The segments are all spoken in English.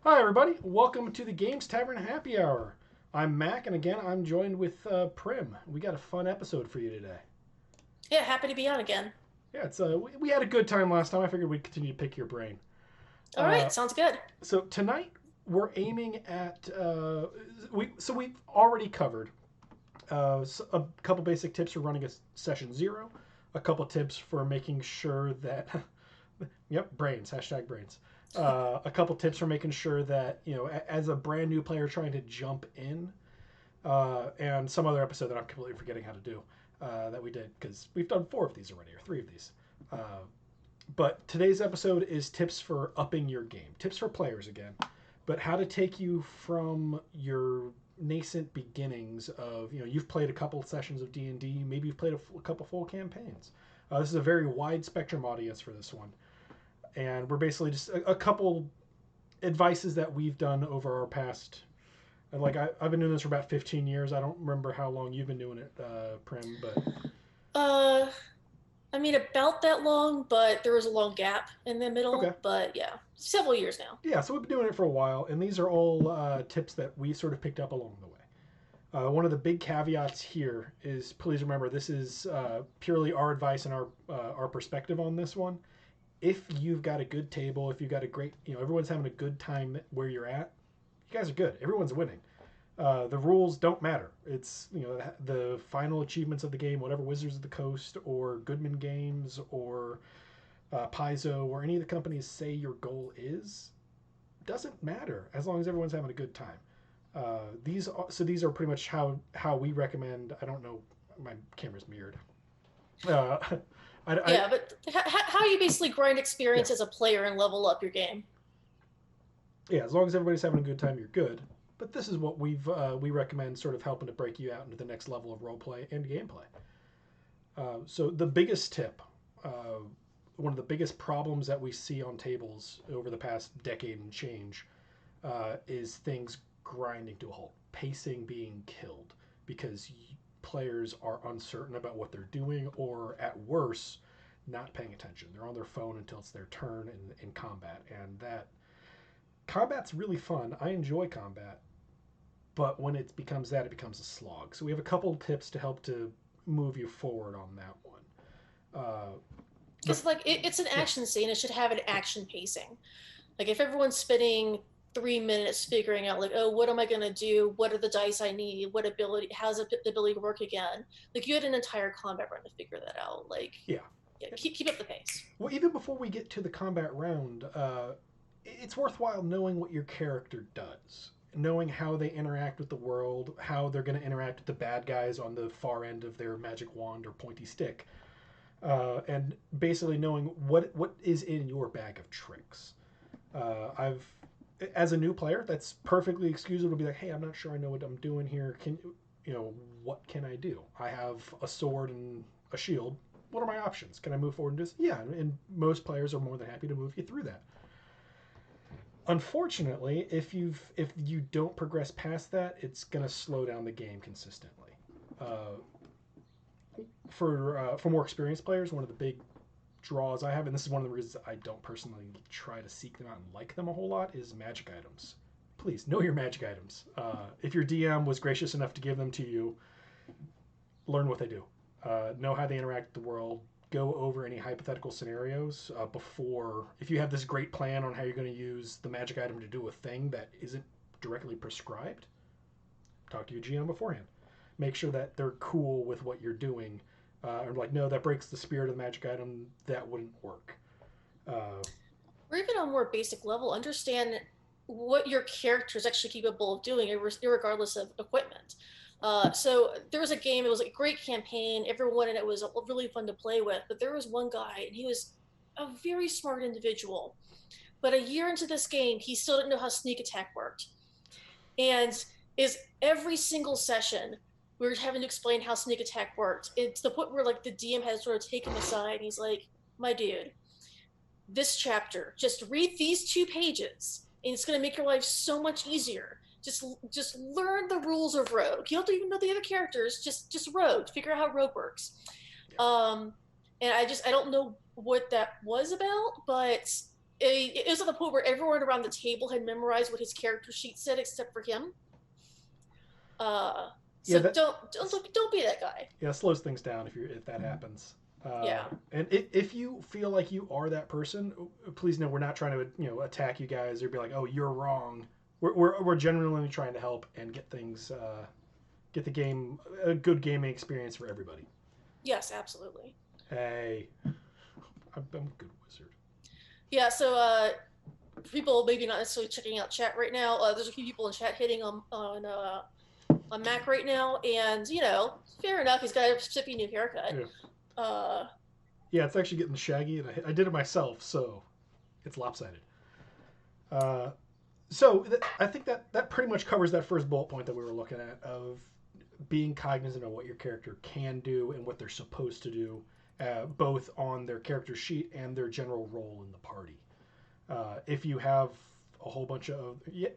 Hi, everybody. Welcome to the Games Tavern Happy Hour. I'm Mack, and again, I'm joined with Prym. We got a fun episode for you today. Yeah, happy to be on again. Yeah, we had a good time last time. I figured we'd continue to pick your brain. All Uh, right, sounds good. so tonight we're aiming at we've already covered a couple basic tips for running a session zero, a couple tips for making sure that yep, brains, hashtag brains. A couple tips for making sure that, as a brand new player trying to jump in, and some other episode that I'm completely forgetting how to do that we did because we've done four of these already or three of these. But today's episode is tips for upping your game, tips for players again, but how to take you from your nascent beginnings of you've played a couple sessions of D&D, maybe you've played a couple full campaigns. This is a very wide spectrum audience for this one, and we're basically just a couple advices that we've done over our past. I've been doing this for about 15 years. I don't remember how long you've been doing it, Prim, but Uh, I mean, about that long, but there was a long gap in the okay. middle. But yeah, several years now. Yeah, so we've been doing it for a while, and these are all tips that we sort of picked up along the way. One of the big caveats here is please remember this is purely our advice and our perspective on this one. If you've got a good table, if you've got a great, everyone's having a good time where you're at, you guys are good. Everyone's winning. The rules don't matter. It's the final achievements of the game, whatever Wizards of the Coast or Goodman Games or Paizo or any of the companies say your goal is, doesn't matter as long as everyone's having a good time. These are pretty much how we recommend. I don't know, my camera's mirrored. Uh, I Yeah, but how you basically grind yeah, experience as a player and level up your game. yeah. As long as everybody's having a good time, you're good. But this is what we recommend, sort of helping to break you out into the next level of role play and gameplay. So the biggest tip, uh, one of the biggest problems that we see on tables over the past decade and change, is things grinding to a halt, pacing being killed because players are uncertain about what they're doing, or at worst, not paying attention. They're on their phone until it's their turn in combat, and that combat's really fun. I enjoy combat, but when it becomes that, it becomes a slog. So we have a couple tips to help to move you forward on that one. Uh, the Because like it's an yeah, action scene, it should have an action pacing. Like if everyone's spending 3 minutes figuring out like, oh, what am I gonna do? What are the dice I need? What ability? How's the ability work again? Like you had an entire combat run to figure that out. Like, yeah. yeah, keep up the pace. Well, even before we get to the combat round, it's worthwhile knowing what your character does, knowing how they interact with the world, how they're going to interact with the bad guys on the far end of their magic wand or pointy stick, and basically knowing what is in your bag of tricks. I've As a new player, that's perfectly excusable to be like, hey, I'm not sure I know what I'm doing here. What can I do? I have a sword and a shield. What are my options? Can I move forward and do this? Yeah, and most players are more than happy to move you through that. Unfortunately, if you don't progress past that, it's going to slow down the game consistently. Uh, for more experienced players, one of the big draws I have, and this is one of the reasons I don't personally try to seek them out and like them a whole lot, is magic items. Please know your magic items. If your DM was gracious enough to give them to you, learn what they do. Know how they interact with the world. Go over any hypothetical scenarios before. If you have this great plan on how you're going to use the magic item to do a thing that isn't directly prescribed, talk to your GM beforehand. Make sure that they're cool with what you're doing. And like, no, that breaks the spirit of the magic item. That wouldn't work. Uh, Or even on a more basic level, understand what your character is actually capable of doing, regardless of equipment. So there was a game; it was a great campaign. Everyone in it was really fun to play with. But there was one guy, and he was a very smart individual. But a year into this game, he still didn't know how sneak attack worked, and is every single session we were having to explain how sneak attack worked. It's the point where like the DM had sort of taken him aside, and he's like, "My dude, this chapter. Just read these 2 pages, and it's going to make your life so much easier. Just learn the rules of Rogue. You don't even know the other characters. Just Rogue. Figure out how Rogue works." yeah. Um, and I don't know what that was about, but it was at the point where everyone around the table had memorized what his character sheet said except for him. So Yeah, don't be that guy. yeah, it slows things down if that happens. Yeah. And if you feel like you are that person, please know we're not trying to attack you guys or be like, oh, you're wrong. We're genuinely trying to help and get things get the game a good gaming experience for everybody. Yes, absolutely. Hey, I'm a good wizard. Yeah. So people maybe not necessarily checking out chat right now. There's a few people in chat hitting on Mack right now, and fair enough. He's got a specific new haircut. Yeah. Yeah, it's actually getting shaggy, and I did it myself, so it's lopsided. Uh, I think that pretty much covers that first bullet point that we were looking at of being cognizant of what your character can do and what they're supposed to do, both on their character sheet and their general role in the party. If you have a whole bunch of okay.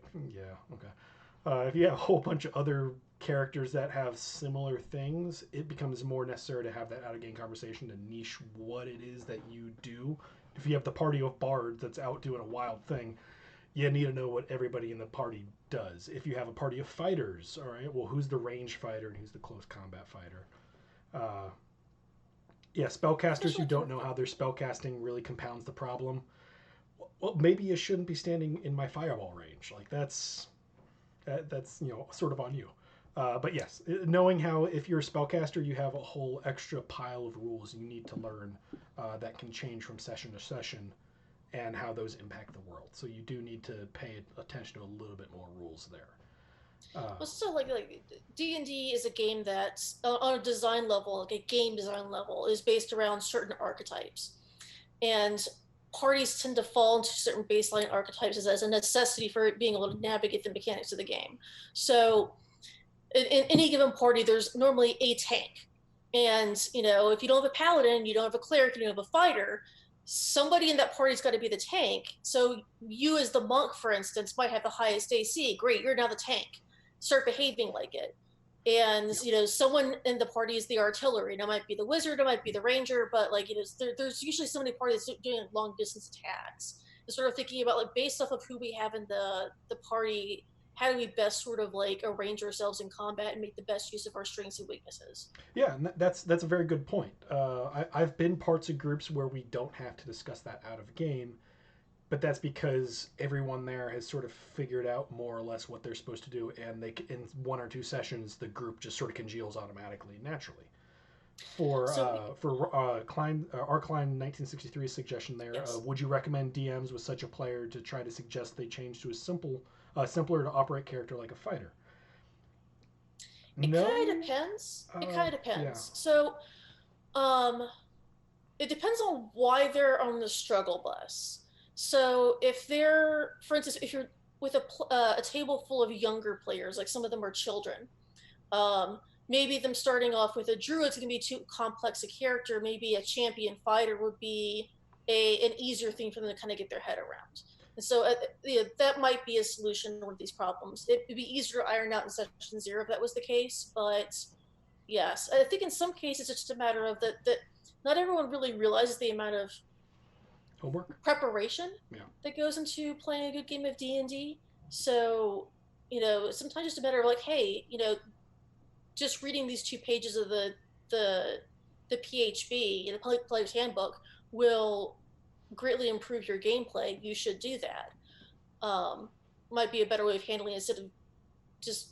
If you have a whole bunch of other characters that have similar things, it becomes more necessary to have that out of game conversation to niche what it is that you do. If you have the party of bards that's out doing a wild thing, you need to know what everybody in the party does. If you have a party of fighters, all right, well, who's the range fighter and who's the close combat fighter? Yeah, spellcasters who don't know how their spellcasting really compounds the problem. Well, maybe you shouldn't be standing in my fireball range. Like that's sort of on you. But yes, knowing how if you're a spellcaster, you have a whole extra pile of rules you need to learn that can change from session to session, and how those impact the world. So you do need to pay attention to a little bit more rules there. Also, like D&D is a game that, on a design level, like a game design level, is based around certain archetypes, and parties tend to fall into certain baseline archetypes as a necessity for being able to navigate the mechanics of the game. So in any given party, there's normally a tank. And, if you don't have a paladin, you don't have a cleric, you don't have a fighter, somebody in that party's got to be the tank. So you as the monk, for instance, might have the highest AC. Great, you're now the tank. Start behaving like it. And someone in the party is the artillery. It might be the wizard, it might be the ranger, but there's usually so many parties doing long distance attacks. And sort of thinking about based off of who we have in the party, how do we best sort of arrange ourselves in combat and make the best use of our strengths and weaknesses? Yeah, and that's a very good point. I've been parts of groups where we don't have to discuss that out of game, but that's because everyone there has sort of figured out more or less what they're supposed to do, and in one or two sessions the group just sort of congeals automatically, naturally. For Klein, our Klein 1963 suggestion there, yes. Would you recommend DMs with such a player to try to suggest they change to a simpler to operate character like a fighter? It kind of depends. It kind of depends. Yeah. So, it depends on why they're on the struggle bus. So if they're, for instance, if you're with a table full of younger players, like some of them are children, maybe them starting off with a druid's going to be too complex a character. Maybe a champion fighter would be an easier thing for them to kind of get their head around. And so that might be a solution to one of these problems. It would be easier to iron out in session 0 if that was the case. But yes, I think in some cases it's just a matter of that not everyone really realizes the amount of homework preparation that goes into playing a good game of D&D. So sometimes just a matter of hey, just reading these 2 pages of the PHB, the Player's Handbook, will greatly improve your gameplay. You should do that. Might be a better way of handling it instead of just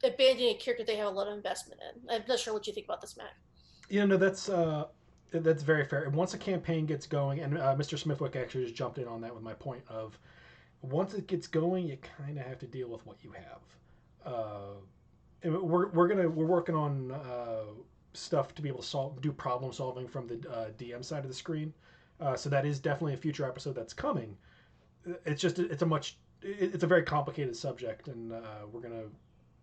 abandoning a character they have a lot of investment in. I'm not sure what you think about this, Matt. That's very fair. And once a campaign gets going, and Mr. Smithwick actually just jumped in on that with my point of, once it gets going, you kind of have to deal with what you have. And we're working on stuff to be able to do problem solving from the DM side of the screen. So that is definitely a future episode that's coming. It's a very complicated subject, and we're gonna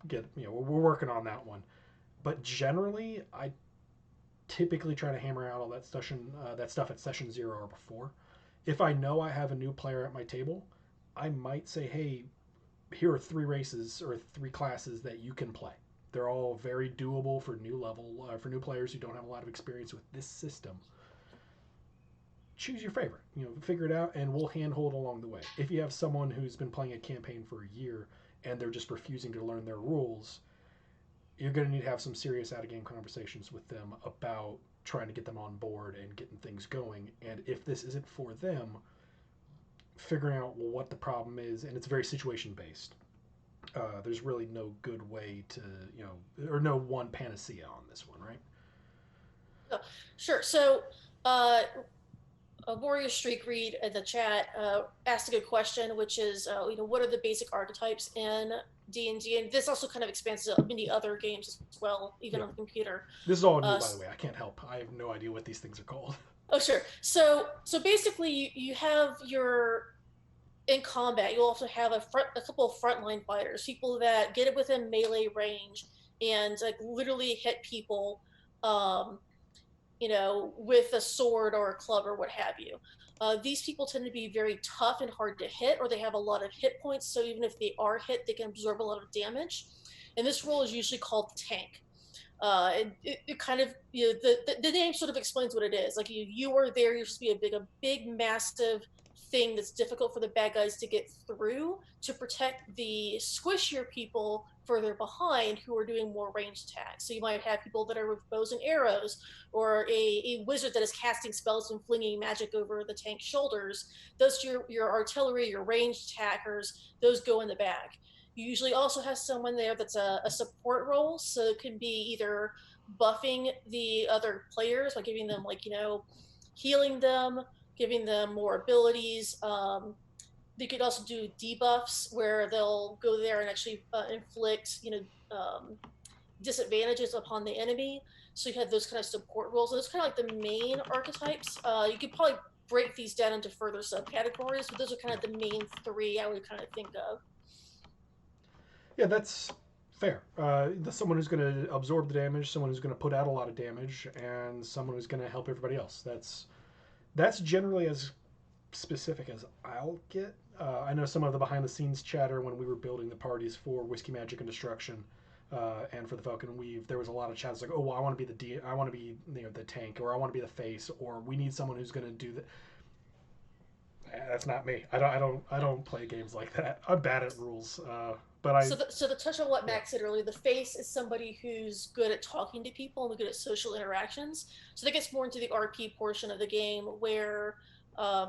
get we're working on that one. But generally, I typically try to hammer out all that stuff at session 0 or before. If I know I have a new player at my table, I might say, hey, here are 3 races or 3 classes that you can play. They're all very doable for new players who don't have a lot of experience with this system. choose your favorite. Figure it out, and we'll handhold along the way. If you have someone who's been playing a campaign for a year and they're just refusing to learn their rules, you're going to need to have some serious out-of-game conversations with them about trying to get them on board and getting things going. And if this isn't for them, figuring out what the problem is, and it's very situation-based. There's really no good way to, or no one panacea on this one, right? Oh, sure. So, uh, Warrior Streak Read in the chat asked a good question, which is, what are the basic archetypes in D&D? And this also kind of expands to many other games as well, even on the computer. This is all new, by the way. I can't help. I have no idea what these things are called. Oh, sure. So basically, you have in combat, you also have a couple of frontline fighters, people that get it within melee range and like literally hit people, with a sword or a club or what have you. These people tend to be very tough and hard to hit, or they have a lot of hit points. So even if they are hit, they can absorb a lot of damage. And this role is usually called tank. It kind of, the name sort of explains what it is. Like you are there, you're supposed to be a big, massive thing that's difficult for the bad guys to get through to protect the squishier people further behind who are doing more ranged attacks. So you might have people that are with bows and arrows, or a wizard that is casting spells and flinging magic over the tank's shoulders. Those your artillery, your ranged attackers, those go in the back. You usually also have someone there that's a support role, so it can be either buffing the other players by giving them healing them, giving them more abilities. They could also do debuffs where they'll go there and actually inflict disadvantages upon the enemy. So you have those kind of support roles. And those kind of like the main archetypes. You could probably break these down into further subcategories, but those are kind of the main three I would kind of think of. Yeah, that's fair. Someone who's going to absorb the damage, someone who's going to put out a lot of damage, and someone who's going to help everybody else. That's generally as specific as I'll get. I know some of the behind-the-scenes chatter when we were building the parties for Whiskey, Magic, and Destruction, and for the Falcon Weave. There was a lot of chats like, "Oh, well, I want to be the tank, or I want to be the face, or we need someone who's going to do that." That's not me. I don't play games like that. I'm bad at rules. So to touch on what Max said earlier, the face is somebody who's good at talking to people and good at social interactions. So that gets more into the RP portion of the game where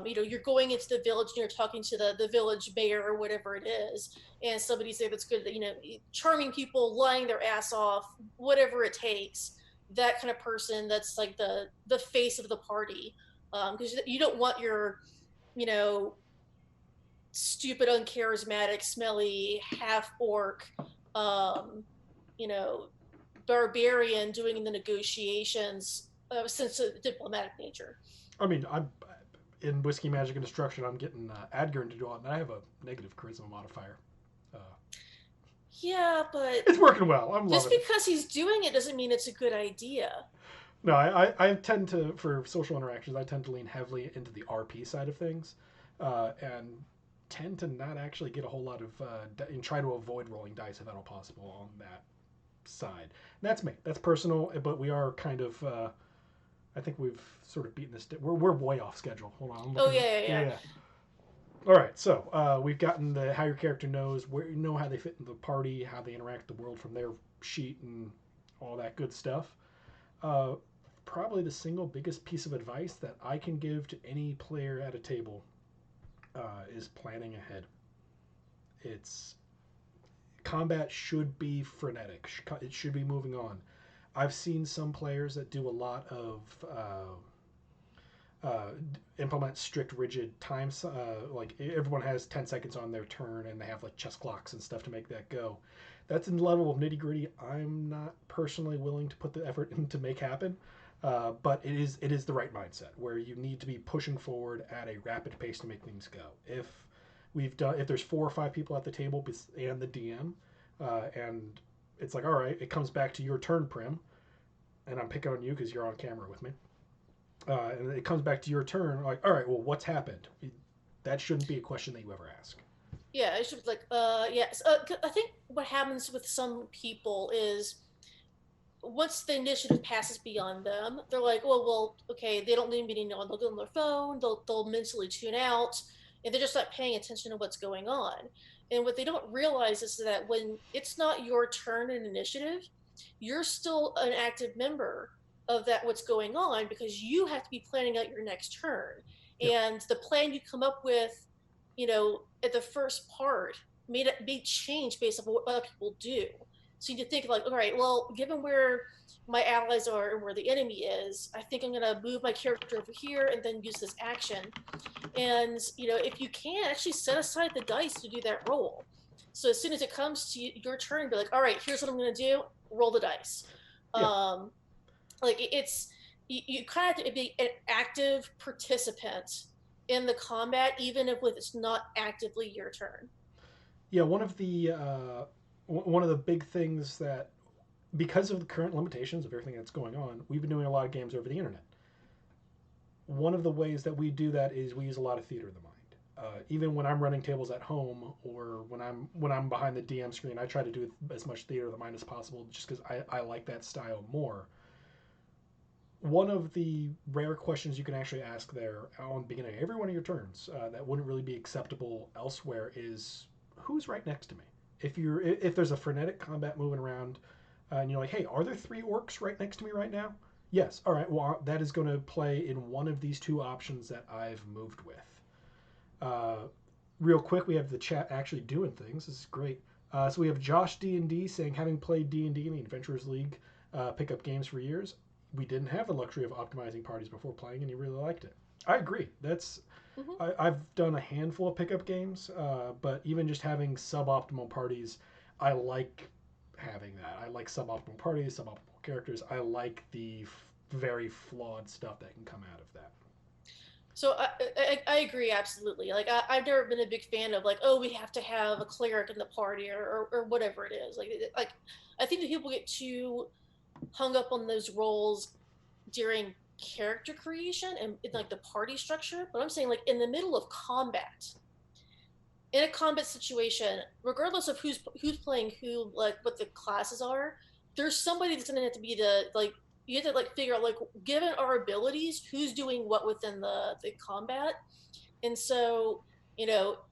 you're going into the village and you're talking to the village mayor or whatever it is, and somebody's there that's good at charming people, lying their ass off, whatever it takes. That kind of person that's like the face of the party, because you don't want your stupid, uncharismatic, smelly half orc, barbarian doing the negotiations since a diplomatic nature. I mean, I'm in Whiskey, Magic, and Destruction. I'm getting Adgern to do it, and I have a negative charisma modifier. Yeah, but it's working well. I'm just loving because he's doing it doesn't mean it's a good idea. No, I tend to, for social interactions, I tend to lean heavily into the RP side of things, and tend to not actually get a whole lot of, and try to avoid rolling dice if at all possible on that side. And that's me. That's personal, but we are kind of, I think we've sort of beaten this. We're way off schedule. Hold on. Oh, yeah. All right, so we've gotten how your character knows, how they fit in the party, how they interact with the world from their sheet, and all that good stuff. Probably the single biggest piece of advice that I can give to any player at a table is planning ahead. Combat should be frenetic. It should be moving on. I've seen some players that do a lot of implement strict, rigid times. Like everyone has 10 seconds on their turn, and they have like chess clocks and stuff to make that go. That's a level of nitty gritty I'm not personally willing to put the effort in to make happen. But it is the right mindset where you need to be pushing forward at a rapid pace to make things go. If there's 4 or 5 people at the table and the DM, and it's like, all right, it comes back to your turn, Prym, and I'm picking on you because you're on camera with me. And it comes back to your turn, like, all right, well, what's happened? That shouldn't be a question that you ever ask. Yeah, it should be like, yes. I think what happens with some people is once the initiative passes beyond them, they're like, well, okay, they don't need me anymore. They'll go on their phone, they'll mentally tune out, and they're just not paying attention to what's going on. And what they don't realize is that when it's not your turn in initiative, you're still an active member of that what's going on because you have to be planning out your next turn. Yep. And the plan you come up with, at the first part may change based on what other people do. So you need to think like, all right, well, given where my allies are and where the enemy is, I think I'm going to move my character over here and then use this action. And, if you can, actually set aside the dice to do that roll. So as soon as it comes to your turn, be like, all right, here's what I'm going to do. Roll the dice. Yeah. Like it's, you kind of have to be an active participant in the combat, even if it's not actively your turn. Yeah, one of the big things that, because of the current limitations of everything that's going on, we've been doing a lot of games over the internet. One of the ways that we do that is we use a lot of theater of the mind. Even when I'm running tables at home or when I'm behind the DM screen, I try to do as much theater of the mind as possible, just because I like that style more. One of the rare questions you can actually ask there on the beginning of every one of your turns that wouldn't really be acceptable elsewhere is, who's right next to me? If there's a frenetic combat moving around, and you're like, hey, are there 3 orcs right next to me right now? Yes. All right. Well, that is going to play in one of these 2 options that I've moved with. Uh, Real quick, we have the chat actually doing things. This is great. So we have Josh D&D saying, having played D&D in the Adventurers League pickup games for years, we didn't have the luxury of optimizing parties before playing, and he really liked it. I agree. I've done a handful of pickup games, but even just having suboptimal parties, I like having that. I like suboptimal parties, suboptimal characters. I like the very flawed stuff that can come out of that. So I agree absolutely. Like I've never been a big fan of like, oh, we have to have a cleric in the party or whatever it is. Like I think that people get too hung up on those roles during character creation and in like the party structure. But I'm saying like in the middle of combat, in a combat situation, regardless of who's playing who, like what the classes are, there's somebody that's gonna have to be the like you have to like figure out like given our abilities, who's doing what within the combat. And so,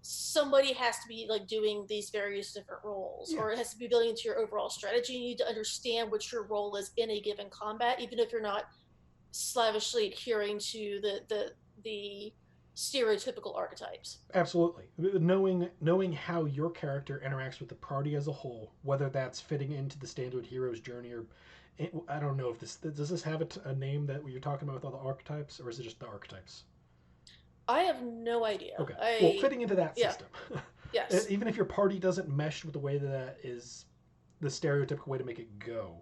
somebody has to be like doing these various different roles, Yeah. or it has to be building into your overall strategy. You need to understand what your role is in a given combat, even if you're not slavishly adhering to the stereotypical archetypes. Absolutely. Knowing how your character interacts with the party as a whole, whether that's fitting into the standard hero's journey or I don't know if this does this have a name that you're talking about with all the archetypes, or is it just the archetypes? I have no idea. Okay. Well, fitting into that Yeah. system, Yes. even if your party doesn't mesh with the way that is the stereotypical way to make it go,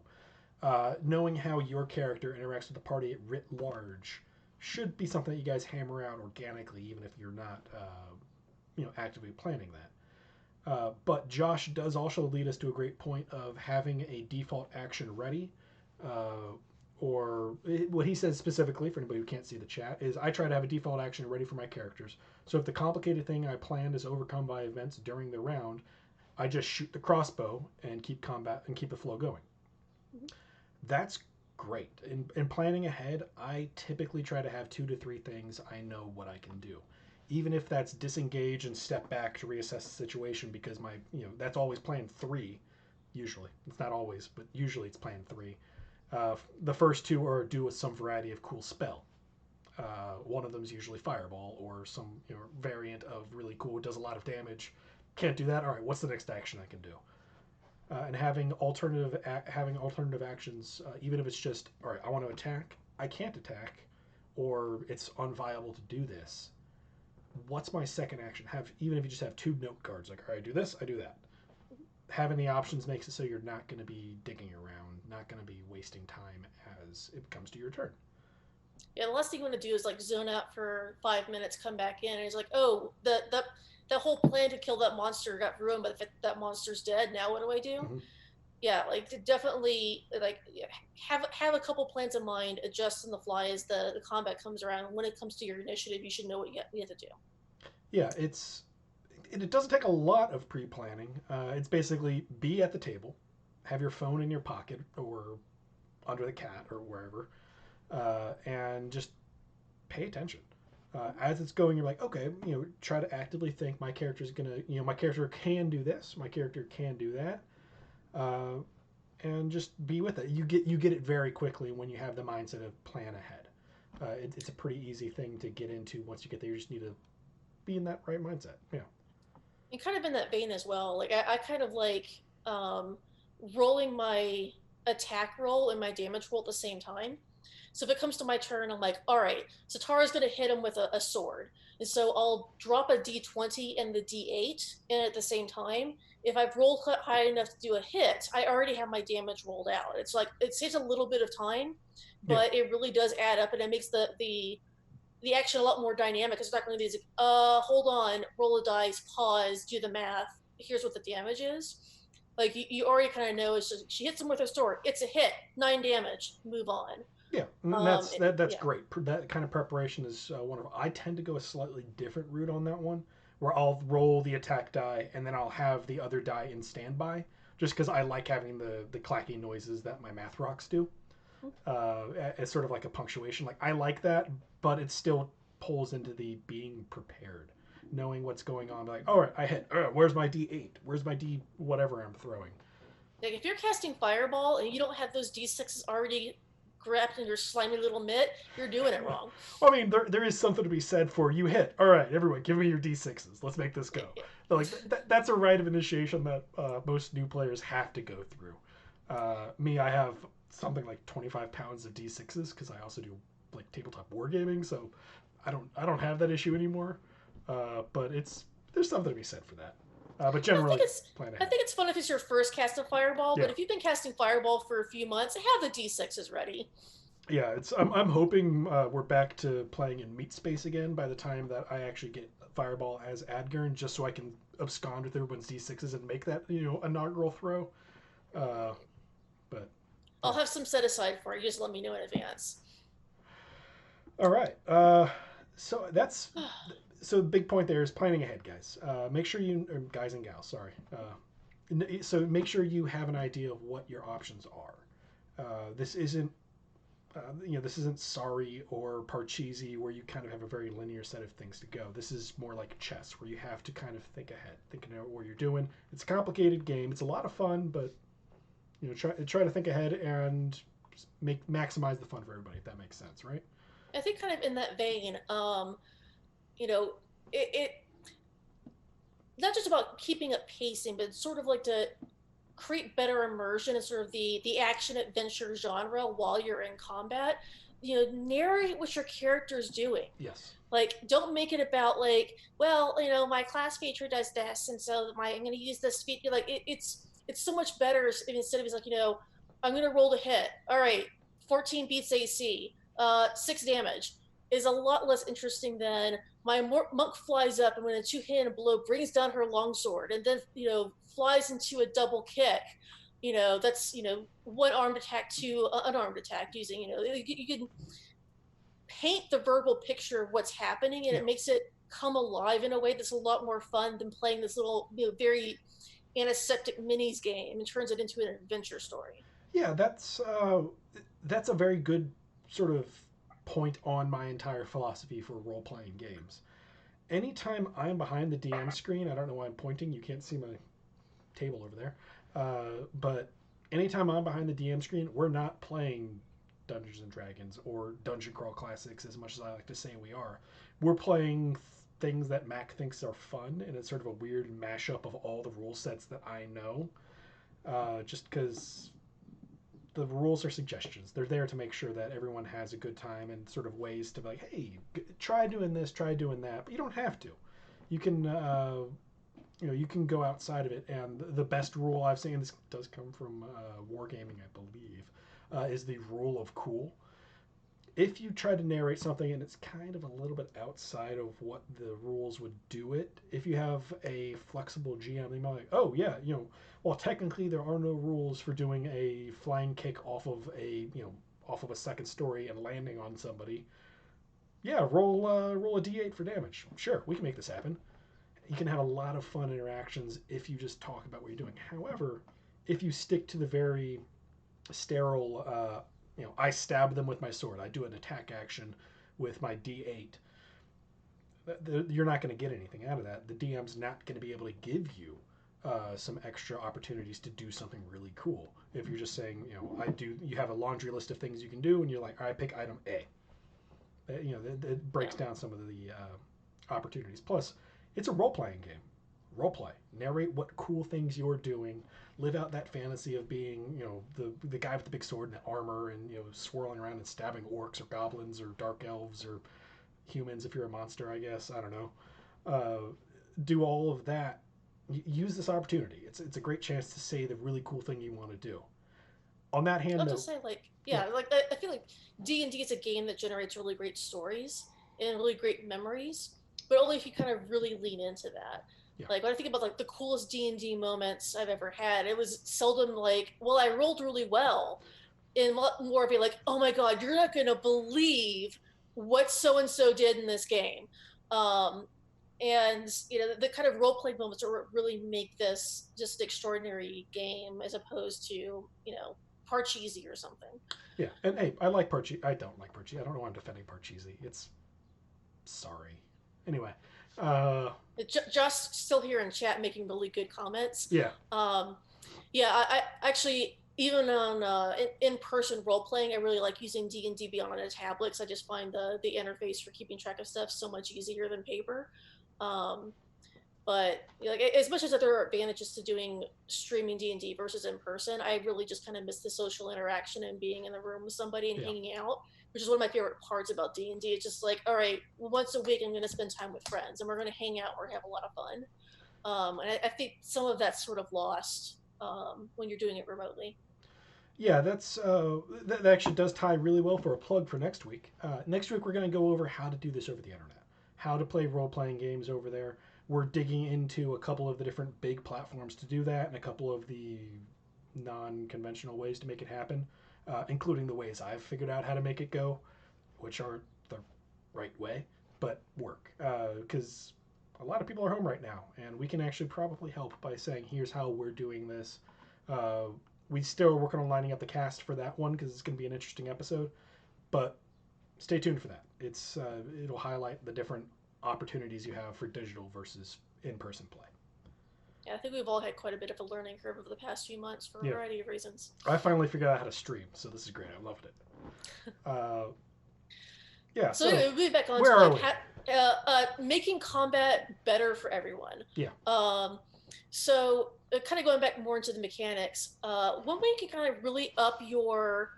knowing how your character interacts with the party writ large should be something that you guys hammer out organically, even if you're not, actively planning that. But Josh does also lead us to a great point of having a default action ready. Uh, or what he says specifically, for anybody who can't see the chat, is I try to have a default action ready for my characters. So if the complicated thing I planned is overcome by events during the round, I just shoot the crossbow and keep combat and keep the flow going. Mm-hmm. That's great. In planning ahead, I typically try to have 2 to 3 things I know what I can do, even if that's disengage and step back to reassess the situation, because that's always plan 3. Usually, it's not always, but usually it's plan 3. The first 2 are do with some variety of cool spell. One of them is usually fireball or some variant of really cool. It does a lot of damage. Can't do that. All right, what's the next action I can do? And having alternative actions, even if it's just, all right, I want to attack, I can't attack, or it's unviable to do this. What's my second action? Even if you just have 2 note cards, like, all right, I do this, I do that. Having the options makes it so you're not going to be digging around, not going to be wasting time as it comes to your turn. Yeah, the last thing you want to do is like zone out for 5 minutes, come back in, and it's like, oh, the whole plan to kill that monster got ruined, but if that monster's dead, now what do I do? Mm-hmm. Yeah, like definitely like have a couple plans in mind, adjust on the fly as the combat comes around. When it comes to your initiative, you should know what you have to do. Yeah, it doesn't take a lot of pre-planning. It's basically be at the table, have your phone in your pocket or under the cat or wherever, and just pay attention. As it's going, you're like, okay, try to actively think. My character's gonna, my character can do this. My character can do that, uh, and just be with it. You get it very quickly when you have the mindset of plan ahead. It's a pretty easy thing to get into once you get there. You just need to be in that right mindset. Yeah. And kind of in that vein as well, like I kind of like rolling my attack roll and my damage roll at the same time. So if it comes to my turn, I'm like, all right, so Tara's going to hit him with a sword. And so I'll drop a d20 and the d8 in at the same time. If I've rolled high enough to do a hit, I already have my damage rolled out. It's like, it takes a little bit of time, Yeah. but it really does add up, and it makes the action a lot more dynamic. It's not going to be like, hold on, roll a dice, pause, do the math. Here's what the damage is. Like you already kind of know. It's just she hits him with her sword. It's a hit, 9 damage. Move on. Yeah, that's Yeah. great. That kind of preparation is wonderful. I tend to go a slightly different route on that one, where I'll roll the attack die and then I'll have the other die in standby, just because I like having the clacky noises that my math rocks do, as sort of like a punctuation. Like I like that, but it still pulls into the being prepared, knowing what's going on. Like, all right, I hit. Where's my D8? Where's my D whatever I'm throwing? Like if you're casting fireball and you don't have those d6s already grabbed in your slimy little mitt, you're doing it wrong. Well, I mean, there is something to be said for you hit. All right, everyone, give me your d6s. Let's make this go. Like that's a rite of initiation that most new players have to go through. Me, I have something like 25 pounds of d6s because I also do like tabletop wargaming, so I don't have that issue anymore. But there's something to be said for that. But generally, plan I ahead. think it's fun if it's your first cast of fireball, Yeah. but if you've been casting fireball for a few months, have the d6s ready. Yeah, I'm hoping we're back to playing in meat space again by the time that I actually get Fireball as Adgern, just so I can abscond with everyone's d6s and make that inaugural throw. Uh, but I'll yeah, have some set aside for you. Just let me know in advance. all right. So that's so the big point there is planning ahead, guys. Make sure you or guys and gals, sorry. So make sure you have an idea of what your options are. This isn't this isn't Sorry or Parcheesi where you kind of have a very linear set of things to go. This is more like chess where you have to kind of think ahead, think about what you're doing. It's a complicated game. It's a lot of fun, but try to think ahead and maximize the fun for everybody. If that makes sense, right? I think kind of in that vein, you know, it not just about keeping up pacing, but sort of like to create better immersion in sort of the action adventure genre while you're in combat. Narrate what your character is doing. Yes. Like, don't make it about like, well, my class feature does this, and so I'm going to use this feature. Like, it's so much better instead of like, I'm going to roll to hit. All right, 14 beats AC, 6 damage is a lot less interesting than my monk flies up and when a two-handed blow brings down her longsword and then flies into a double kick. That's one armed attack to unarmed attack using. You can paint the verbal picture of what's happening, and Yeah. it makes it come alive in a way that's a lot more fun than playing this little very antiseptic minis game and turns it into an adventure story. Yeah, that's a very good sort of point on my entire philosophy for role playing games. Anytime I'm behind the DM screen, I don't know why I'm pointing. You can't see my table over there. But anytime I'm behind the DM screen, we're not playing Dungeons and Dragons or Dungeon Crawl Classics as much as I like to say we are. We're playing things that Mack thinks are fun, and it's sort of a weird mashup of all the rule sets that I know. Just because the rules are suggestions. They're there to make sure that everyone has a good time and sort of ways to be like, hey, try doing this, try doing that. But you don't have to. You can, you can go outside of it. And the best rule I've seen, this does come from wargaming, I believe, is the rule of cool. If you try to narrate something and it's kind of a little bit outside of what the rules would do it, if you have a flexible GM, they might like, oh yeah, well technically there are no rules for doing a flying kick off of a second story and landing on somebody. Yeah, roll a d8 for damage. Sure, we can make this happen. You can have a lot of fun interactions if you just talk about what you're doing. However, if you stick to the very sterile I stab them with my sword. I do an attack action with my D8. You're not going to get anything out of that. The DM's not going to be able to give you some extra opportunities to do something really cool. If you're just saying, you have a laundry list of things you can do, and you're like, all right, pick item A. It breaks down some of the opportunities. Plus, it's a role-playing game. Role-play. Narrate what cool things you're doing. Live out that fantasy of being, the guy with the big sword and the armor, and swirling around and stabbing orcs or goblins or dark elves or humans if you're a monster, I guess. I don't know. Do all of that. Use this opportunity. It's a great chance to say the really cool thing you want to do. On that hand, I'll just say, I feel like D&D is a game that generates really great stories and really great memories, but only if you kind of really lean into that. Yeah. Like when I think about like the coolest D&D moments I've ever had, it was seldom like, well, I rolled really well, and more of a like, oh my god, you're not gonna believe what so and so did in this game. And the kind of role playing moments are what really make this just an extraordinary game, as opposed to Parcheesi or something. Yeah, and hey, I like Parcheesi. I don't like Parcheesi. I don't know why I'm defending Parcheesi. It's sorry. Anyway, Just still here in chat making really good comments. Yeah. I actually, even on in-person role playing, I really like using D&D Beyond on a tablet, because I just find the interface for keeping track of stuff so much easier than paper. But as much as there are advantages to doing streaming D&D versus in person, I really just kind of miss the social interaction and being in the room with somebody and hanging out, which is one of my favorite parts about D&D. It's just like, all right, once a week I'm going to spend time with friends and we're going to hang out or have a lot of fun. And I think some of that's sort of lost when you're doing it remotely. Yeah, that actually does tie really well for a plug for next week. Next week we're going to go over how to do this over the internet, how to play role-playing games over there. We're digging into a couple of the different big platforms to do that, and a couple of the non-conventional ways to make it happen, including the ways I've figured out how to make it go, which aren't the right way, but work. Because a lot of people are home right now, and we can actually probably help by saying, here's how we're doing this. We still are working on lining up the cast for that one, because it's going to be an interesting episode, but stay tuned for that. It'll highlight the different opportunities you have for digital versus in-person play. Yeah, I think we've all had quite a bit of a learning curve over the past few months for a variety of reasons. I finally figured out how to stream, so this is great. I loved it. Yeah. So anyway, we'll be back on to making combat better for everyone. Yeah. So kind of going back more into the mechanics, one way you can kind of really up your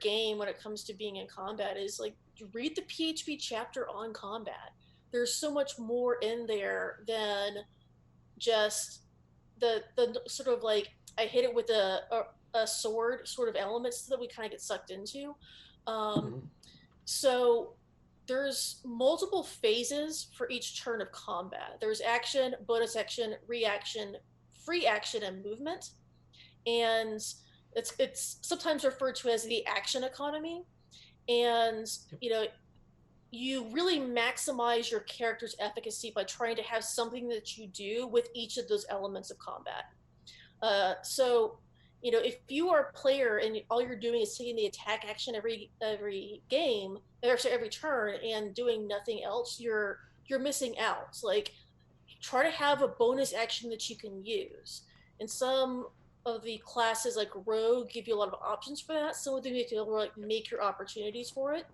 game when it comes to being in combat is like read the PHP chapter on combat. There's so much more in there than just the sort of like I hit it with a sword sort of elements that we kind of get sucked into. So there's multiple phases for each turn of combat. There's action, bonus action, reaction, free action, and movement. And it's sometimes referred to as the action economy. And you really maximize your character's efficacy by trying to have something that you do with each of those elements of combat. So if you are a player and all you're doing is taking the attack action every game, or every turn, and doing nothing else, you're missing out. So, like, try to have a bonus action that you can use. And some of the classes, like Rogue, give you a lot of options for that. Some of them you have to like make your opportunities for it.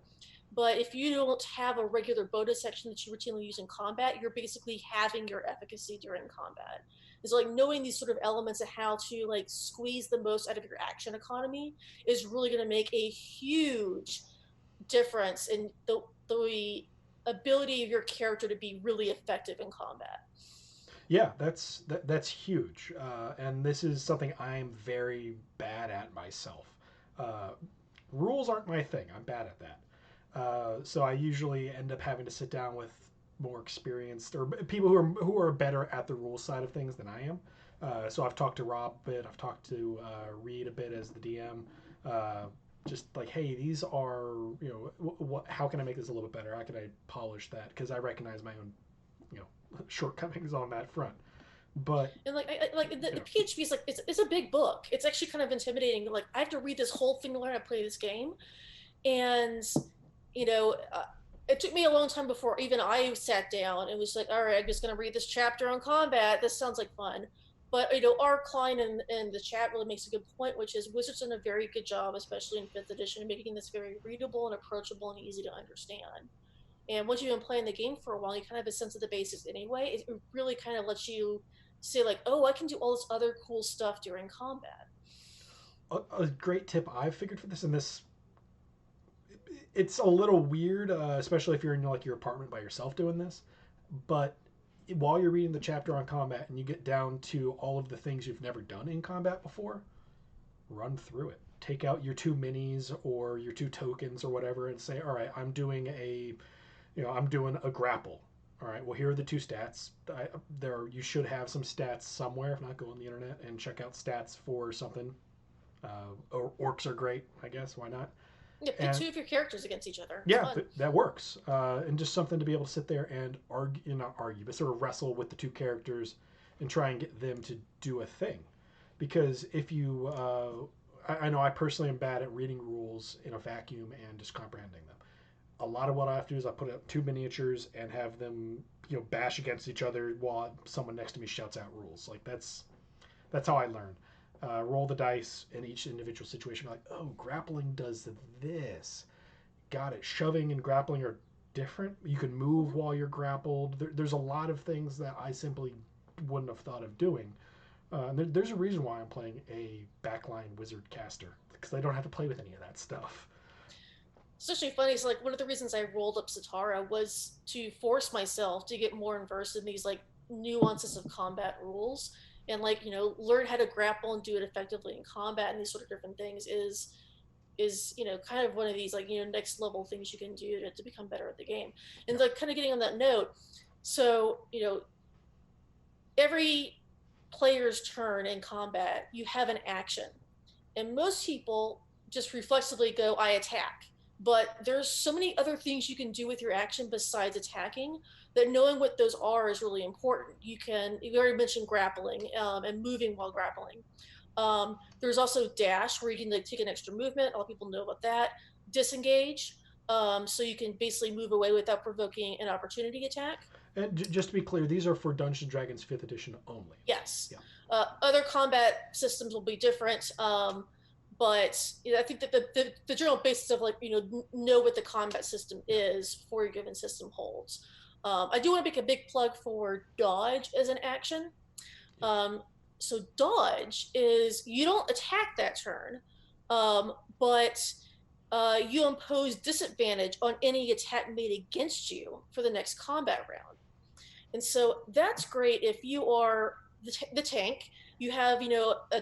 But if you don't have a regular bonus section that you routinely use in combat, you're basically having your efficacy during combat. It's like knowing these sort of elements of how to like squeeze the most out of your action economy is really going to make a huge difference in the ability of your character to be really effective in combat. Yeah, that's huge, and this is something I'm very bad at myself. Rules aren't my thing. I'm bad at that. So I usually end up having to sit down with more experienced or people who are better at the rules side of things than I am. So I've talked to Rob a bit. I've talked to Reed a bit as the DM. Just like, hey, these are how can I make this a little bit better? How can I polish that? Because I recognize my own shortcomings on that front. But And like, like you the know, PHP is like it's a big book. It's actually kind of intimidating. Like I have to read this whole thing to learn how to play this game, and you know, it took me a long time before even I sat down and was like, all right, I'm just gonna read this chapter on combat. This sounds like fun. But our client in the chat really makes a good point, which is Wizards done a very good job, especially in fifth edition, making this very readable and approachable and easy to understand. And once you've been playing the game for a while, you kind of have a sense of the basics anyway. It really kind of lets you say like, oh, I can do all this other cool stuff during combat. a great tip I've figured for this, and this it's a little weird, especially if you're in like your apartment by yourself doing this. But while you're reading the chapter on combat and you get down to all of the things you've never done in combat before, run through it. Take out your two minis or your two tokens or whatever, and say, all right, I'm doing a grapple. All right, well, here are the two stats. You should have some stats somewhere. If not, go on the internet and check out stats for something. Orcs are great, I guess. Why not? Yeah, pit And two of your characters against each other. It's yeah, fun. that works. And just something to be able to sit there and argue, not argue, but sort of wrestle with the two characters and try and get them to do a thing. Because if you, I know I personally am bad at reading rules in a vacuum and just comprehending them. A lot of what I have to do is I put up two miniatures and have them, bash against each other while someone next to me shouts out rules. Like that's how I learn. Roll the dice in each individual situation. Like, oh, grappling does this. Got it. Shoving and grappling are different. You can move Mm-hmm. while you're grappled. There's a lot of things that I simply wouldn't have thought of doing. There's a reason why I'm playing a backline wizard caster because I don't have to play with any of that stuff. It's actually funny. So, like, one of the reasons I rolled up Satara was to force myself to get more versed in these like nuances of combat rules and like learn how to grapple and do it effectively in combat and these sort of different things is kind of one of these like next level things you can do to become better at the game. And Yeah. like kind of getting on that note, so every player's turn in combat you have an action, and most people just reflexively go I attack, but there's so many other things you can do with your action besides attacking that knowing what those are is really important. You already mentioned grappling, and moving while grappling. There's also dash, where you can like take an extra movement. A lot of people know about that. Disengage, so you can basically move away without provoking an opportunity attack. And just to be clear, these are for Dungeons and Dragons 5th edition only. Yes. Yeah. Other combat systems will be different, but I think that the general basis of like know what the combat system is for your given system holds. I do want to make a big plug for dodge as an action. Um, so dodge is you don't attack that turn, but you impose disadvantage on any attack made against you for the next combat round. And so that's great if you are the tank. You have, I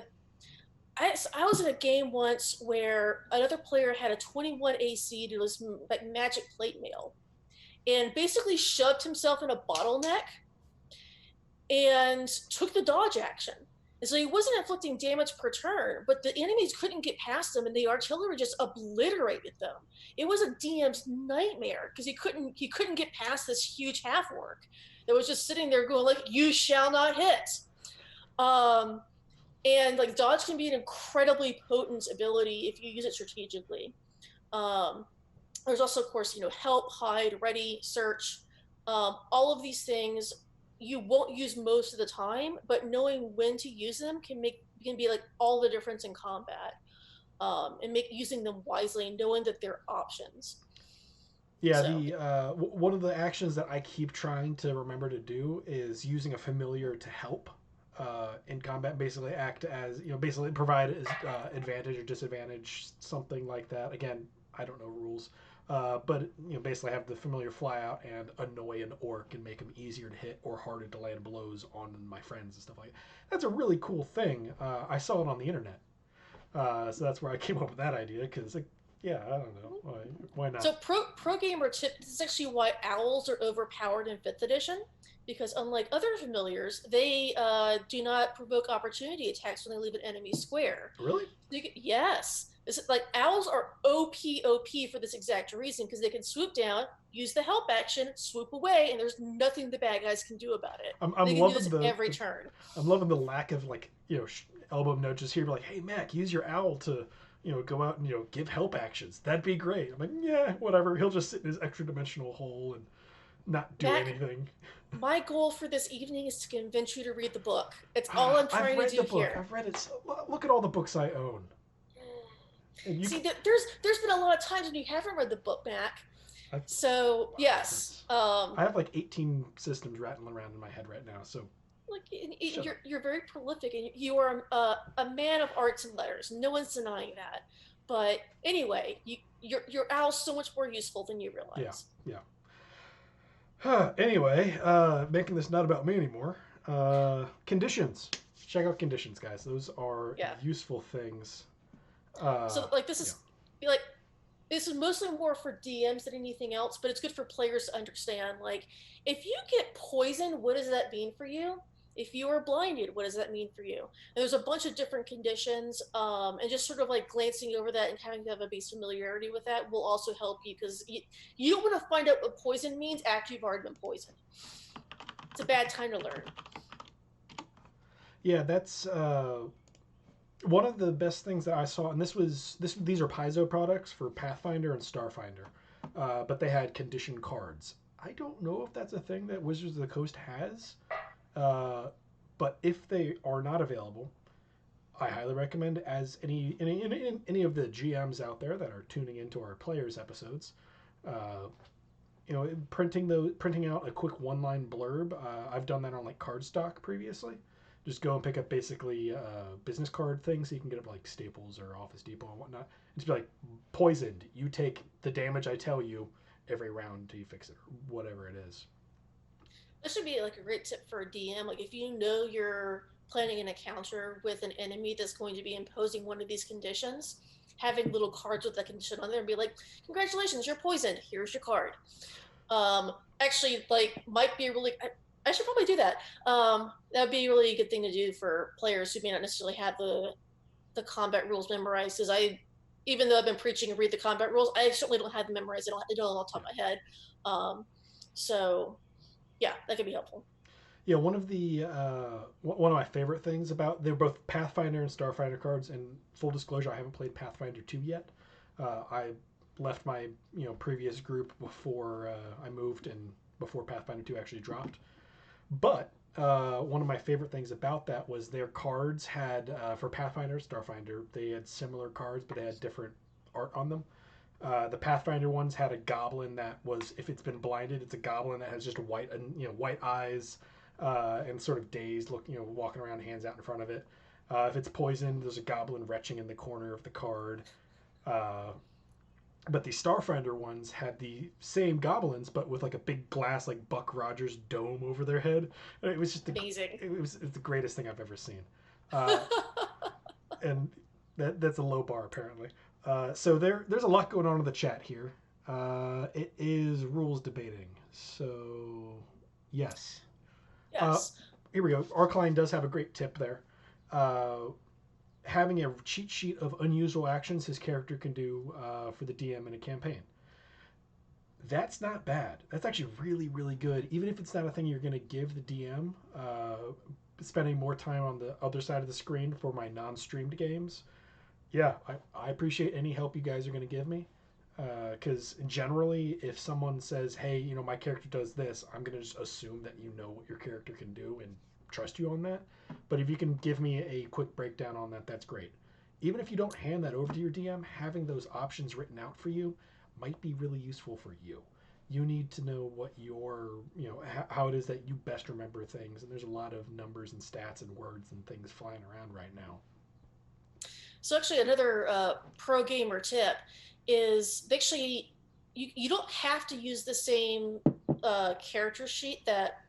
was in a game once where another player had a 21 AC to this like magic plate mail and basically shoved himself in a bottleneck and took the dodge action. And so he wasn't inflicting damage per turn, but the enemies couldn't get past him, and the artillery just obliterated them. It was a DM's nightmare because he couldn't get past this huge half orc that was just sitting there going like, "You shall not hit." And like dodge can be an incredibly potent ability if you use it strategically. Um, there's also, of course, help, hide, ready, search. All of these things you won't use most of the time, but knowing when to use them can be like all the difference in combat, and make using them wisely, knowing that they're options. Yeah, So the one of the actions that I keep trying to remember to do is using a familiar to help in combat. Basically, act as basically provide as advantage or disadvantage, something like that. Again, I don't know rules, but basically have the familiar fly out and annoy an orc and make them easier to hit or harder to land blows on my friends and stuff like that. That's a really cool thing. I saw it on the internet, so that's where I came up with that idea because like, yeah, I don't know. Why not? So pro gamer tip. This is actually why owls are overpowered in fifth edition, because unlike other familiars, they do not provoke opportunity attacks when they leave an enemy square. Really? Yes. Like owls are OP for this exact reason because they can swoop down, use the help action, swoop away, and there's nothing the bad guys can do about it. I'm They can do loving this every turn. I'm loving the lack of like elbow nudges here. Like, hey Mac, use your owl to go out and give help actions. That'd be great. I'm like, yeah, whatever. He'll just sit in his extra dimensional hole and not do Mac, anything. my goal for this evening is to convince you to read the book. It's all I'm I've trying to read do the book. here. I've read it. Look at all the books I own. And you, See, there's been a lot of times when you haven't read the book, Mac. I've, So yes, I have like 18 systems rattling around in my head right now. So like you're very prolific, and you are a man of arts and letters. No one's denying that. But anyway, your owl's so much more useful than you yeah, realize. yeah. Anyway, making this not about me anymore. Conditions. Check out conditions, guys. Those are Yeah. useful things. So like this is like this is mostly more for DMs than anything else, but it's good for players to understand. Like, if you get poisoned, what does that mean for you? If you are blinded, what does that mean for you? And there's a bunch of different conditions, and just sort of like glancing over that and having to have a base familiarity with that will also help you because you don't want to find out what poison means after you've already been poisoned. It's a bad time to learn. Yeah, that's one of the best things that I saw, and these are Paizo products for Pathfinder and Starfinder, but they had condition cards. I don't know if that's a thing that Wizards of the Coast has, uh, but if they are not available, I highly recommend, as any of the GMs out there that are tuning into our players episodes, uh, printing out a quick one-line blurb. I've done that on like cardstock previously. Just go and pick up basically business card things so you can get up like Staples or Office Depot and whatnot. And just be like, poisoned. You take the damage I tell you every round until you fix it or whatever it is. That should be like a great tip for a DM. Like if you know you're planning an encounter with an enemy that's going to be imposing one of these conditions, having little cards with that condition on there and be like, "Congratulations, you're poisoned. Here's your card." Actually, like might be a really I should probably do that. That would be a really good thing to do for players who may not necessarily have the combat rules memorized. Because even though I've been preaching and read the combat rules, I certainly don't have them memorized. I don't off the top of my head. So yeah, that could be helpful. Yeah, one of my favorite things about, they're both Pathfinder and Starfinder cards. And full disclosure, I haven't played Pathfinder 2 yet. I left my previous group before I moved and before Pathfinder 2 actually dropped. But one of my favorite things about that was their cards had, for Pathfinder, Starfinder, they had similar cards, but they had different art on them. The Pathfinder ones had a goblin that was, if it's been blinded, it's a goblin that has just white eyes, and sort of dazed, walking around, hands out in front of it. If it's poisoned, there's a goblin retching in the corner of the card. Uh, but the Starfinder ones had the same goblins, but with like a big glass, like Buck Rogers dome over their head. It was just Amazing. it's the greatest thing I've ever seen. Uh, and that's a low bar apparently. So there's a lot going on in the chat here. It is rules debating. So yes. Yes. Here we go. Arcline does have a great tip there. Uh, Having a cheat sheet of unusual actions his character can do for the DM in a campaign. That's not bad. That's actually really, really good. Even if it's not a thing you're going to give the DM, spending more time on the other side of the screen for my non-streamed games. Yeah, I appreciate any help you guys are going to give me. Because generally, if someone says, hey, my character does this, I'm going to just assume that you know what your character can do and trust you on that. But if you can give me a quick breakdown on that, that's great. Even if you don't hand that over to your DM, having those options written out for you might be really useful for you. You need to know what how it is that you best remember things. And there's a lot of numbers and stats and words and things flying around right now. So actually, another pro gamer tip is actually you don't have to use the same character sheet that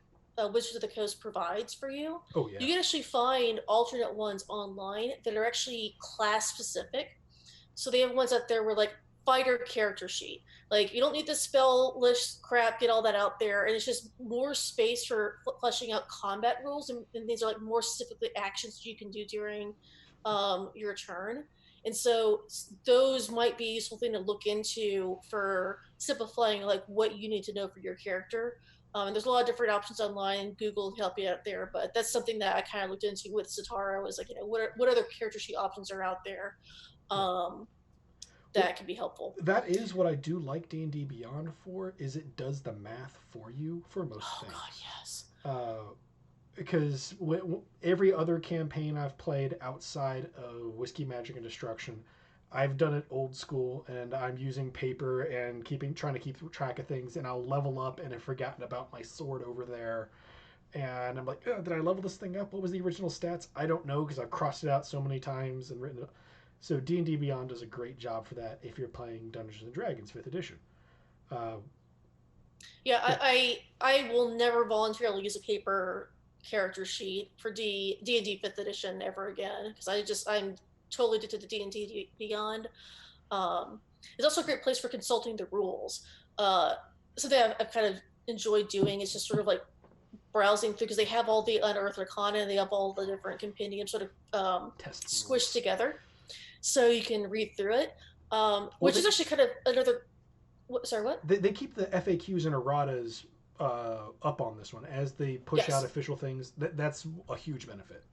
Wizards of the Coast provides for you. Oh yeah. You can actually find alternate ones online that are actually class specific. So they have ones out there where like fighter character sheet. Like, you don't need the spell list crap, get all that out there, and it's just more space for fleshing out combat rules, and these are like more specifically actions you can do during your turn. And so those might be a useful thing to look into for simplifying like what you need to know for your character. And there's a lot of different options online. Google will help you out there, but that's something that I kind of looked into with Zatara. Was like, what other character sheet options are out there that can be helpful. That is what I do like D&D Beyond for, is it does the math for you for most things. God, yes. Because every other campaign I've played outside of Whiskey, Magic, and Destruction, I've done it old school, and I'm using paper and trying to keep track of things, and I'll level up and have forgotten about my sword over there. And I'm like, oh, did I level this thing up? What was the original stats? I don't know, because I've crossed it out so many times and written it. So D&D Beyond does a great job for that if you're playing Dungeons and Dragons 5th edition. I will never voluntarily use a paper character sheet for D&D 5th edition ever again, because I'm totally addicted to D&D Beyond. It's also a great place for consulting the rules. Something I've kind of enjoyed doing is just sort of like browsing through, because they have all the unearthed arcana and they have all the different compendiums sort of squished together, so you can read through it, which is actually kind of another. Sorry, what? They keep the FAQs and erratas up on this one as they push out official things. That's a huge benefit.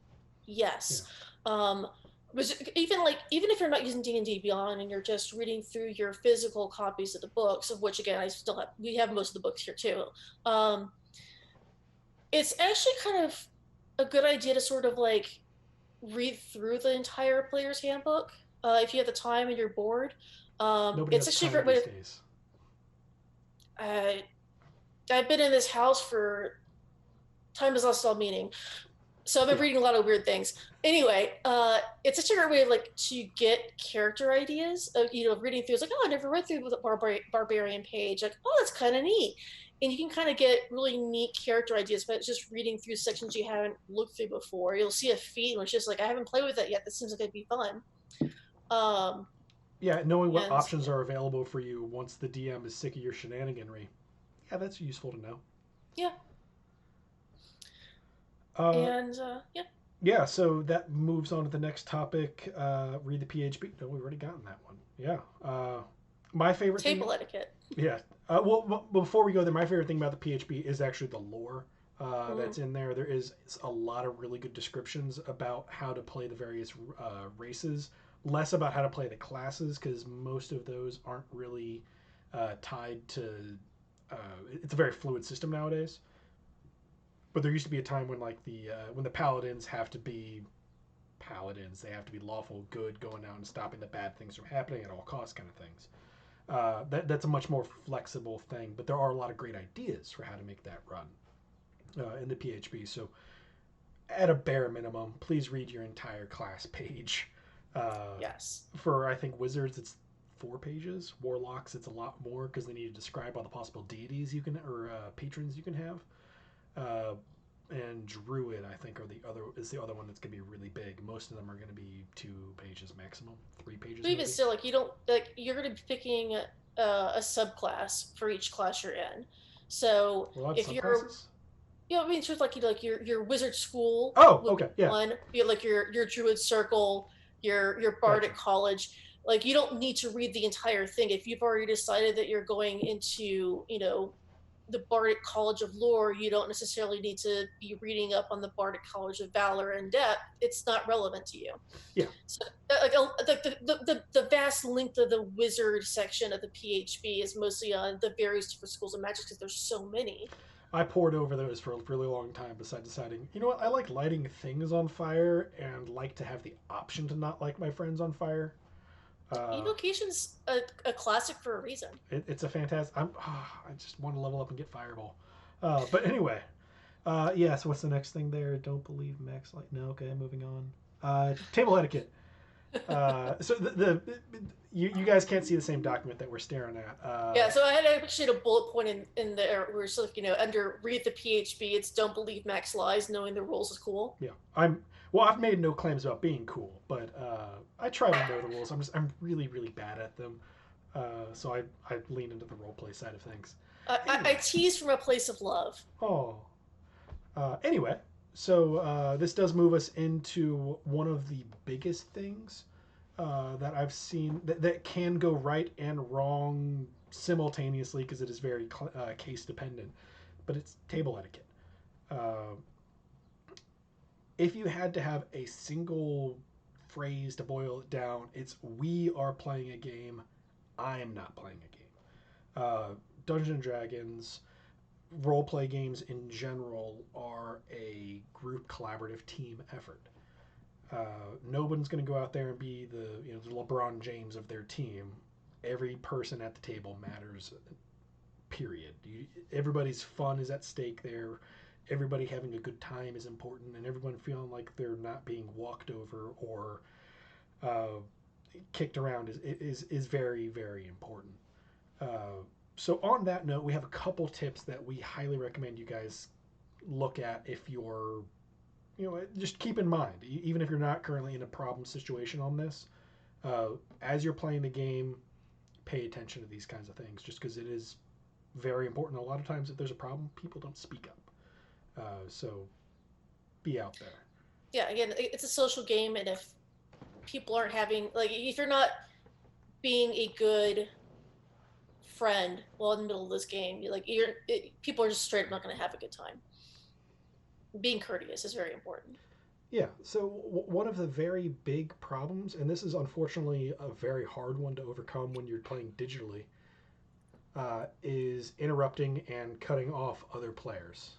Yes. Yeah. Even if you're not using D&D Beyond and you're just reading through your physical copies of the books, of which again we have most of the books here too. It's actually kind of a good idea to sort of like read through the entire player's handbook if you have the time and you're bored. It's actually a great way. I've been in this house for time is lost all meaning, so I've been reading a lot of weird things. Anyway, it's such a great way of like to get character ideas. Reading through, it's like, oh, I never read through the barbarian page. Like, oh, that's kind of neat, and you can kind of get really neat character ideas by just reading through sections you haven't looked through before. You'll see a feat, and it's just like, I haven't played with that yet. This seems like it'd be fun. Knowing what options are available for you once the DM is sick of your shenaniganry. Yeah, that's useful to know. Yeah. Yeah, so that moves on to the next topic. Read the PHP. No, we've already gotten that one. Yeah. My favorite table etiquette. Yeah. Well, before we go there, my favorite thing about the PHP is actually the lore that's in there. There is a lot of really good descriptions about how to play the various races. Less about how to play the classes, because most of those aren't really tied to... it's a very fluid system nowadays. But there used to be a time when when the paladins have to be paladins. They have to be lawful good, going out and stopping the bad things from happening at all costs kind of things. That's a much more flexible thing, but there are a lot of great ideas for how to make that run in the PHP. So at a bare minimum, please read your entire class page. Yes. For, I think, wizards, it's 4 pages. Warlocks, it's a lot more, because they need to describe all the possible deities you can, or patrons you can have. And druid, I think, is the other one that's going to be really big. Most of them are going to be 2 pages maximum, 3 pages. But even still, you're going to be picking a subclass for each class you're in. So if you're, sort of like your wizard school. Oh, okay, yeah. One, like your druid circle, your bardic college. Like, you don't need to read the entire thing if you've already decided that you're going into the Bardic College of Lore. You don't necessarily need to be reading up on the Bardic College of Valor in depth. It's not relevant to you. Yeah. So, the vast length of the wizard section of the PHP is mostly on the various different schools of magic, because there's so many. I poured over those for a really long time, besides deciding, you know what, I like lighting things on fire and like to have the option to not light my friends on fire. Evocation's a classic for a reason. It's a fantastic... I just want to level up and get Fireball. But anyway. So what's the next thing there? Don't believe Max light. No, okay, moving on. Table etiquette. So you guys can't see the same document that we're staring at. So I had actually a bullet point in there where it's like, under read the PHP, it's don't believe Max lies, knowing the rules is cool. Yeah, I've made no claims about being cool, but I try to know the rules. I'm really, really bad at them. So I lean into the role play side of things. I Anyway, tease from a place of love. oh, anyway, so this does move us into one of the biggest things that I've seen that can go right and wrong simultaneously because it is very case dependent, but it's table etiquette. Uh, if you had to have a single phrase to boil it down, it's we are playing a game. I am not playing a game. Dungeons and Dragons, role play games in general are a group collaborative team effort. Nobody's going to go out there and be the LeBron James of their team. Every person at the table matters. Period. Everybody's fun is at stake there. Everybody having a good time is important, and everyone feeling like they're not being walked over or uh, kicked around is very very important. So on that note, we have a couple tips that we highly recommend you guys look at if you're just keep in mind, even if you're not currently in a problem situation on this, as you're playing the game, pay attention to these kinds of things just because it is very important. A lot of times if there's a problem, people don't speak up. So be out there. Yeah, again, it's a social game, and if people aren't having like, if you're not being a good friend while in the middle of this game, people are just straight up not going to have a good time. Being courteous is very important. Yeah, so one of the very big problems, and this is unfortunately a very hard one to overcome when you're playing digitally, is interrupting and cutting off other players.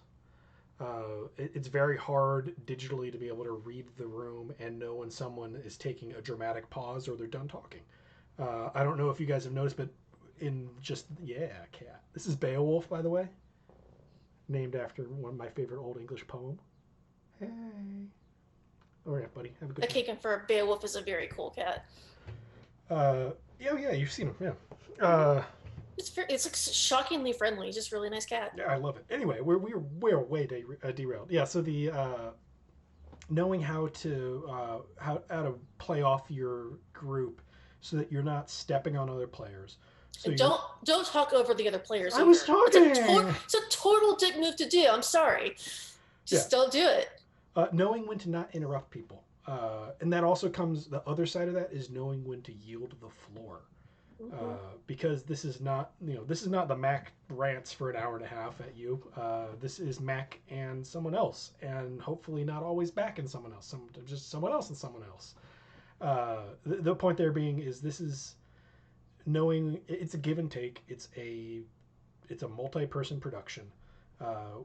It's very hard digitally to be able to read the room and know when someone is taking a dramatic pause or they're done talking. I don't know if you guys have noticed, but in just yeah, cat. This is Beowulf, by the way, named after one of my favorite old English poem. Hey, all right, buddy, have a good I time. can confirm Beowulf is a very cool cat. Yeah, you've seen him, yeah. Mm-hmm. It's like shockingly friendly. He's just a really nice cat. Yeah, I love it. Anyway, we're way derailed. Yeah, so the knowing how to play off your group so that you're not stepping on other players. So And you're. don't talk over the other players I either. was talking. It's a total dick move to do. I'm sorry. Yeah. Just don't do it. Knowing when to not interrupt people, and that also comes. The other side of that is knowing when to yield the floor. Mm-hmm. Because this is not the Mack rants for an hour and a half at you. This is Mack and someone else, and hopefully not always back and someone else. Just someone else and someone else. The point there being is this is knowing it's a give and take. It's a multi-person production.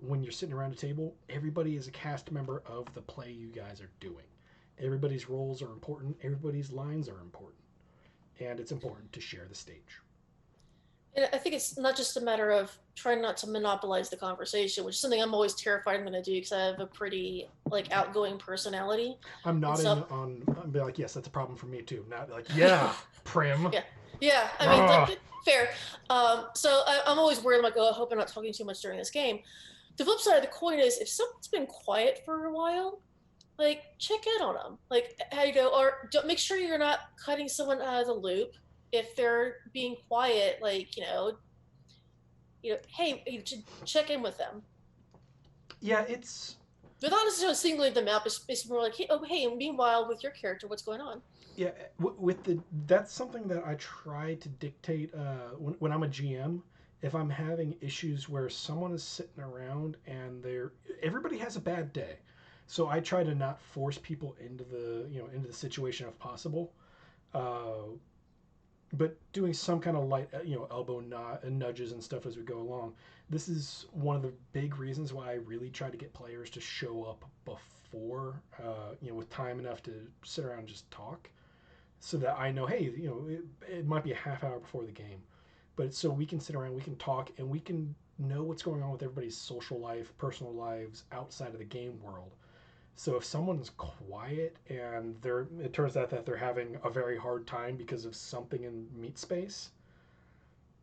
When you're sitting around a table, everybody is a cast member of the play you guys are doing. Everybody's roles are important. Everybody's lines are important, and it's important to share the stage. And I think it's not just a matter of trying not to monopolize the conversation, which is something I'm always terrified I'm going to do because I have a pretty like outgoing personality. I'm not so, I'm be like, yes, that's a problem for me too. Not like, yeah, Prym. yeah. I mean, like, fair. So I'm always worried. I'm like, oh, I hope I'm not talking too much during this game. The flip side of the coin is if someone's been quiet for a while, like check in on them, like how you go, or don't make sure you're not cutting someone out of the loop if they're being quiet. Like hey, you should check in with them. Yeah, it's Without necessarily singling them out, it's more like, hey, meanwhile, with your character, what's going on? yeah with the that's something that I try to dictate when I'm a GM. If I'm having issues where someone is sitting around and everybody has a bad day, so I try to not force people into the situation if possible. Uh, but doing some kind of light, elbow nudges and stuff as we go along. This is one of the big reasons why I really try to get players to show up before, with time enough to sit around and just talk, so that I know, hey, it might be a half hour before the game, but so we can sit around, we can talk, and we can know what's going on with everybody's social life, personal lives outside of the game world. So if someone's quiet and it turns out that they're having a very hard time because of something in meat space,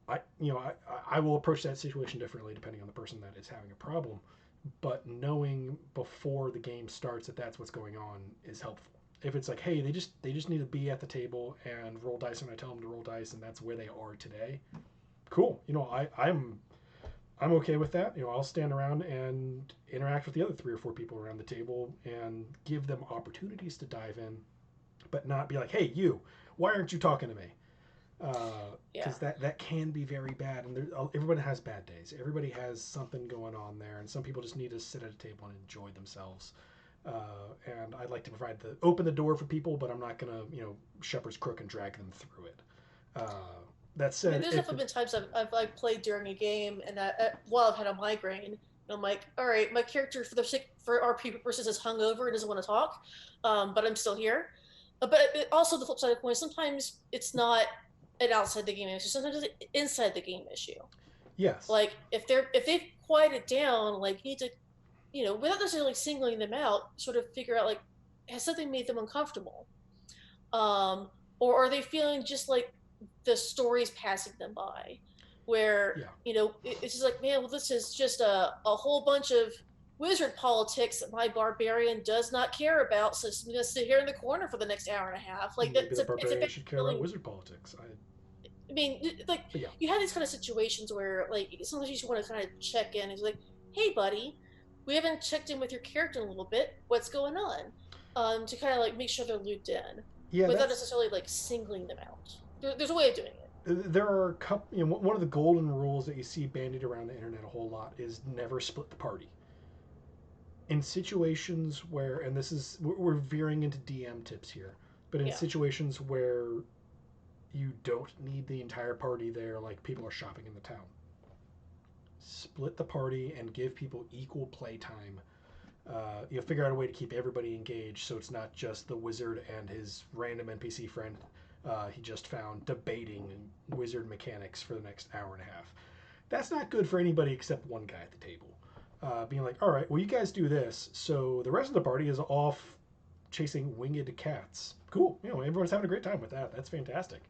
I will approach that situation differently depending on the person that is having a problem. But knowing before the game starts that that's what's going on is helpful. If it's like, hey, they just need to be at the table and roll dice when I tell them to roll dice, and that's where they are today. Cool. I'm okay with that. I'll stand around and interact with the other 3 or 4 people around the table and give them opportunities to dive in, but not be like, hey, you, why aren't you talking to me? Yeah. Because that can be very bad, and everybody has bad days. Everybody has something going on there, and some people just need to sit at a table and enjoy themselves. And I'd like to open the door for people, but I'm not gonna shepherd's crook and drag them through it. That I mean, said, there's definitely been times I've like played during a game, and while I've had a migraine, and I'm like, all right, my character for RP purposes is hungover and doesn't want to talk, but I'm still here. But also the flip side of the coin, sometimes it's not an outside the game issue, sometimes it's an inside the game issue. yes, Like if they've quieted down, like you need to, without necessarily singling them out, sort of figure out like has something made them uncomfortable, um, or are they feeling just like the stories passing them by, where yeah, it's just like, man, well, this is just a whole bunch of wizard politics that my barbarian does not care about, so I'm gonna sit here in the corner for the next hour and a half. Like maybe the it's a barbarian bad should care about feeling. wizard politics. I mean, like But yeah, you have these kind of situations where like sometimes you just want to kind of check in. It's like, hey, buddy, we haven't checked in with your character in a little bit. What's going on? To kind of like make sure they're looped in yeah, without that's necessarily like singling them out. There's a way of doing it. there are a couple. One of the golden rules that you see bandied around the internet a whole lot is never split the party. In situations where, and this is we're veering into DM tips here, but in Yeah. situations where you don't need the entire party there, like people are shopping in the town, split the party and give people equal play time. Figure out a way to keep everybody engaged, so it's not just the wizard and his random NPC friend he just found debating wizard mechanics for the next hour and a half. That's not good for anybody except one guy at the table. Being like, all right, well, you guys do this, so the rest of the party is off chasing winged cats. Cool. Everyone's having a great time with that. That's fantastic.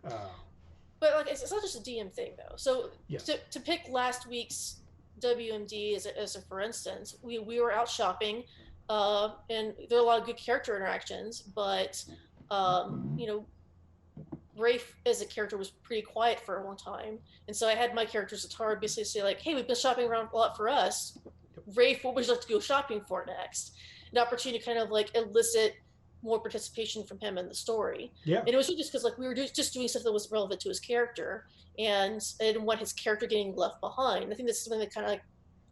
Uh, But like it's not just a DM thing though. So yes. to pick last week's WMD as a for instance, we were out shopping, and there are a lot of good character interactions, but you know, Rafe as a character was pretty quiet for a long time, and so I had my character Zatara basically say like, "Hey, we've been shopping around a lot for us. Rafe, what would you like to go shopping for next?" An opportunity to kind of like elicit more participation from him in the story. Yeah. And it was really just because like we were just doing stuff that was relevant to his character, and I didn't want his character getting left behind. I think this is something that kind of like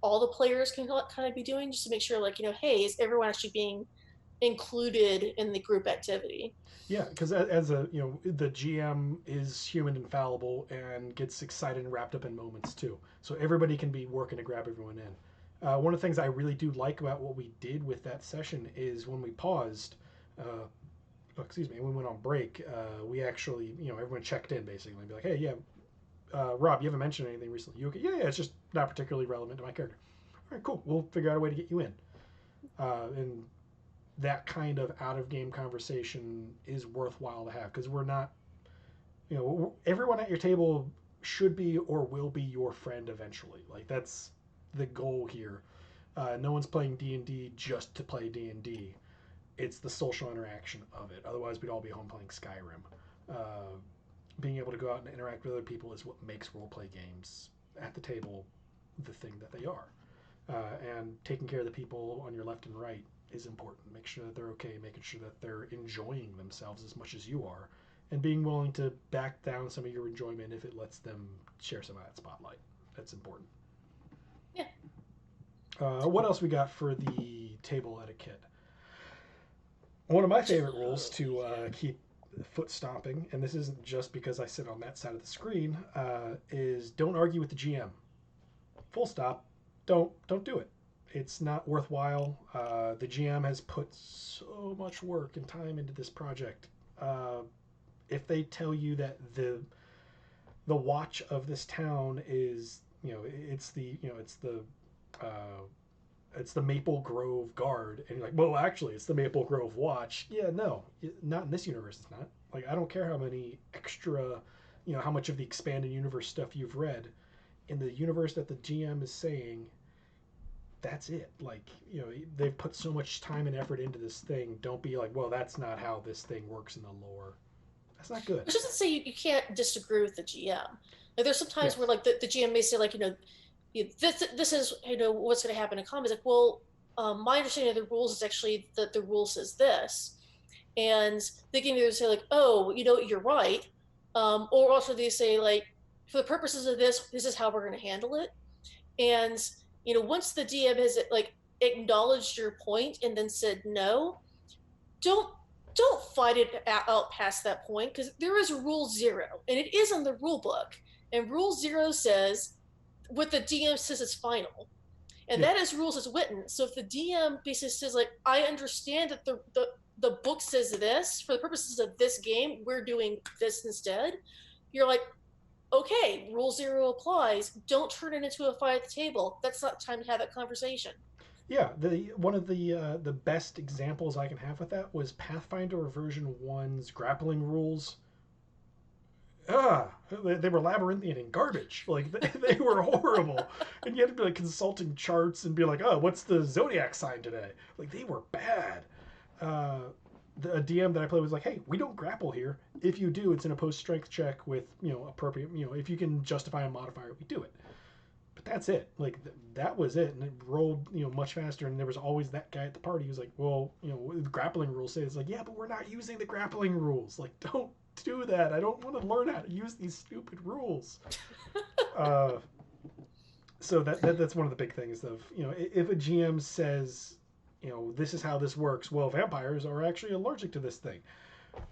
all the players can kind of be doing just to make sure like hey, is everyone actually being included in the group activity? Yeah, because as a the GM is human and fallible and gets excited and wrapped up in moments too. So everybody can be working to grab everyone in. One of the things I really do like about what we did with that session is when we paused, excuse me, when we went on break, we actually everyone checked in basically and be like, hey, yeah, Rob, you haven't mentioned anything recently. You okay? Yeah, yeah, it's just not particularly relevant to my character. All right, cool. We'll figure out a way to get you in. And that kind of out of game conversation is worthwhile to have because we're not, everyone at your table should be or will be your friend eventually. Like that's the goal here. No one's playing D&D just to play D&D. It's the social interaction of it. Otherwise, we'd all be home playing Skyrim. Uh, Being able to go out and interact with other people is what makes roleplay games at the table the thing that they are. And taking care of the people on your left and right is important. Make sure that they're okay, making sure that they're enjoying themselves as much as you are, and being willing to back down some of your enjoyment if it lets them share some of that spotlight. That's important. Yeah. What else we got for the table etiquette? One of my favorite rules to keep foot stomping, and this isn't just because I sit on that side of the screen, is don't argue with the GM. Full stop. Don't do it. It's not worthwhile. The GM has put so much work and time into this project. If they tell you that the watch of this town is uh, it's the Maple Grove Guard, and you're like, well, actually, it's the Maple Grove Watch. Yeah, no, not in this universe. It's not. Like, I don't care how many extra, how much of the expanded universe stuff you've read. In the universe that the GM is saying, that's it. Like, they've put so much time and effort into this thing. Don't be like, well, that's not how this thing works in the lore. That's not good. Which doesn't say you can't disagree with the GM. Like there's sometimes Yes. where like the GM may say like this is what's going to happen in combat. It's like, well, my understanding of the rules is actually that the rule says this, and they can either say like, oh, you're right, or also they say like, for the purposes of this is how we're going to handle it. And once the DM has like acknowledged your point and then said no, don't fight it out past that point, because there is rule 0 and it is in the rule book, and rule 0 says what the DM says is final, and that is rules as written. So if the DM basically says like, I understand that the book says this, for the purposes of this game we're doing this instead, you're like, okay, rule 0 applies. Don't turn it into a fight at the table. That's not time to have that conversation. Yeah, one of the best examples I can have with that was Pathfinder version 1's grappling rules. They were labyrinthian and garbage. Like, they were horrible. And you had to be like consulting charts and be like, oh, what's the zodiac sign today? Like, they were bad. A DM that I played was like, hey, we don't grapple here. If you do, it's an opposed strength check with appropriate, if you can justify a modifier, we do it. But that's it. Like, that was it, and it rolled much faster. And there was always that guy at the party who's like, well, the grappling rules say, it's like, yeah, but we're not using the grappling rules. Like, don't do that. I don't want to learn how to use these stupid rules. So that's one of the big things of if a GM says, this is how this works. Well, vampires are actually allergic to this thing.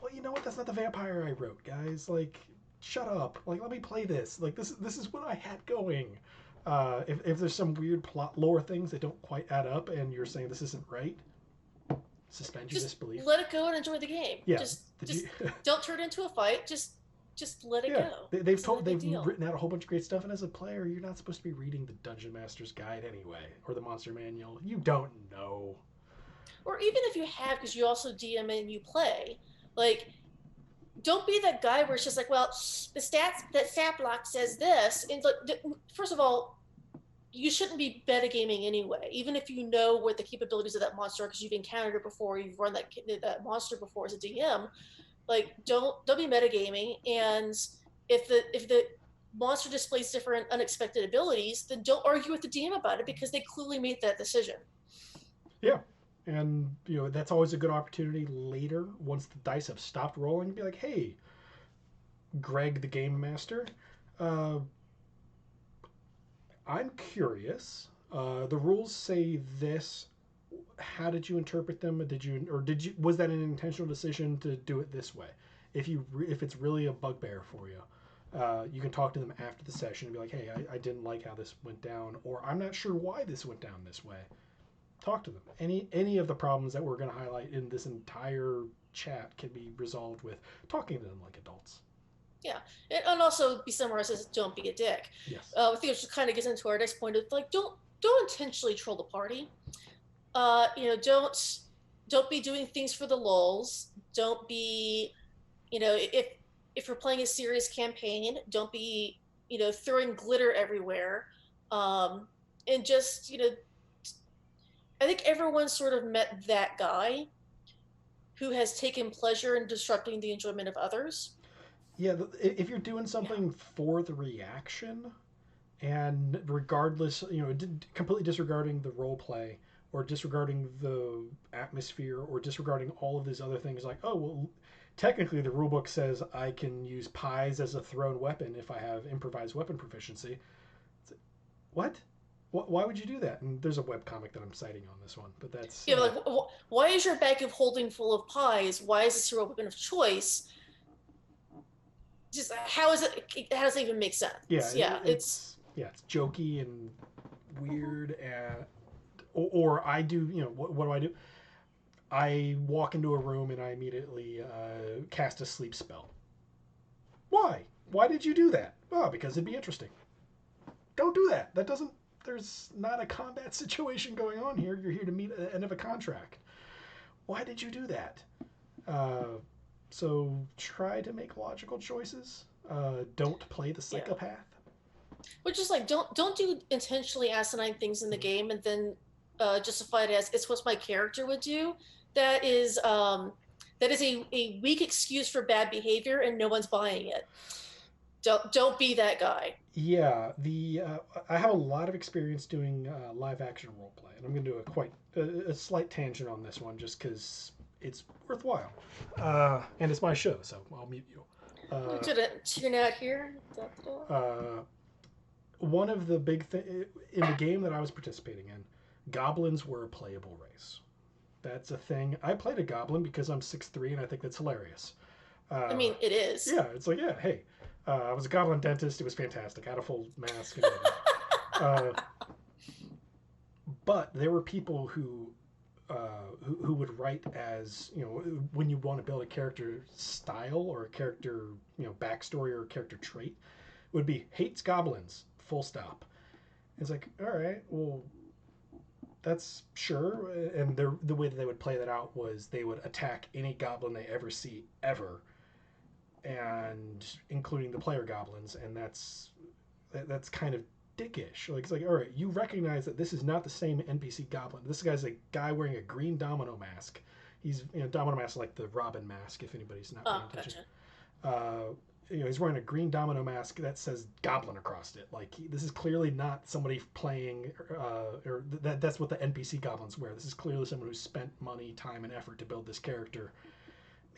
Well, you know what? That's not the vampire I wrote, guys. Like, shut up. Like, let me play this. Like, this is what I had going. If there's some weird plot lore things that don't quite add up and you're saying this isn't right, suspend your disbelief. Let it go and enjoy the game. Yeah. Just don't turn it into a fight. Just let it go. They've written out a whole bunch of great stuff, and as a player, you're not supposed to be reading the Dungeon Master's Guide anyway, or the Monster Manual. You don't know. Or even if you have, because you also DM and you play, like, don't be that guy where it's just like, well, the stat block says this. And like, first of all, you shouldn't be metagaming anyway, even if you know what the capabilities of that monster are, because you've encountered it before, you've run that monster before as a DM. Like, don't be metagaming, and if the monster displays different unexpected abilities, then don't argue with the DM about it, because they clearly made that decision. Yeah. And, that's always a good opportunity later, once the dice have stopped rolling, to be like, hey, Greg, the game master, I'm curious. The rules say this. How did you interpret them? Was that an intentional decision to do it this way? If it's really a bugbear for you, you can talk to them after the session and be like, hey, I didn't like how this went down, or I'm not sure why this went down this way. Talk to them. Any of the problems that we're going to highlight in this entire chat can be resolved with talking to them like adults. Yeah, and also be summarized as don't be a dick. Yes. I think it kind of gets into our next point of like, don't intentionally troll the party. Don't be doing things for the lulz. Don't be, if you're playing a serious campaign, don't be, throwing glitter everywhere. And just, I think everyone sort of met that guy who has taken pleasure in disrupting the enjoyment of others. Yeah, if you're doing something for the reaction, and regardless, completely disregarding the role play, or disregarding the atmosphere, or disregarding all of these other things, like, oh, well, technically the rulebook says I can use pies as a thrown weapon if I have improvised weapon proficiency. What? Why would you do that? And there's a webcomic that I'm citing on this one, but that's... Yeah, like, why is your bag of holding full of pies? Why is this your weapon of choice? Just, how is it... How does it even make sense? Yeah, it's jokey and weird, and... Or I do, what do I do? I walk into a room and I immediately cast a sleep spell. Why? Why did you do that? Oh, because it'd be interesting. Don't do that. That doesn't... There's not a combat situation going on here. You're here to meet at the end of a contract. Why did you do that? So try to make logical choices. Don't play the psychopath. Which is like, don't do intentionally asinine things in the game and then justify it as it's what my character would do. That is that is a weak excuse for bad behavior, and no one's buying it. Don't be that guy. Yeah, the I have a lot of experience doing live action role play, and I'm going to do a slight tangent on this one just because it's worthwhile, and it's my show, so I'll mute you. I'm Uh, gonna tune out here. uh, One of the big in the game that I was participating in, goblins were a playable race. That's a thing. I played a goblin because I'm 6'3" and I think that's hilarious. I Uh, mean, it is. yeah, it's like, yeah, hey, I was a goblin dentist. It was fantastic. I had a full mask and everything. Uh, but there were people who would write as, you know, when you want to build a character style or a character, you know, backstory or a character trait, it would be hates goblins, full stop. It's like, all right, well, that's sure. And the way that they would play that out was they would attack any goblin they ever see ever, and including the player goblins, and that's kind of dickish. Like, it's like, all right, you recognize that this is not the same NPC goblin. This guy's a guy wearing a green domino mask. He's, you know, domino mask like the Robin mask. If anybody's not paying Oh, attention, gotcha. you know, he's wearing a green domino mask that says goblin across it. Like, this is clearly not somebody playing, or that's what the NPC goblins wear. This is clearly someone who spent money, time, and effort to build this character.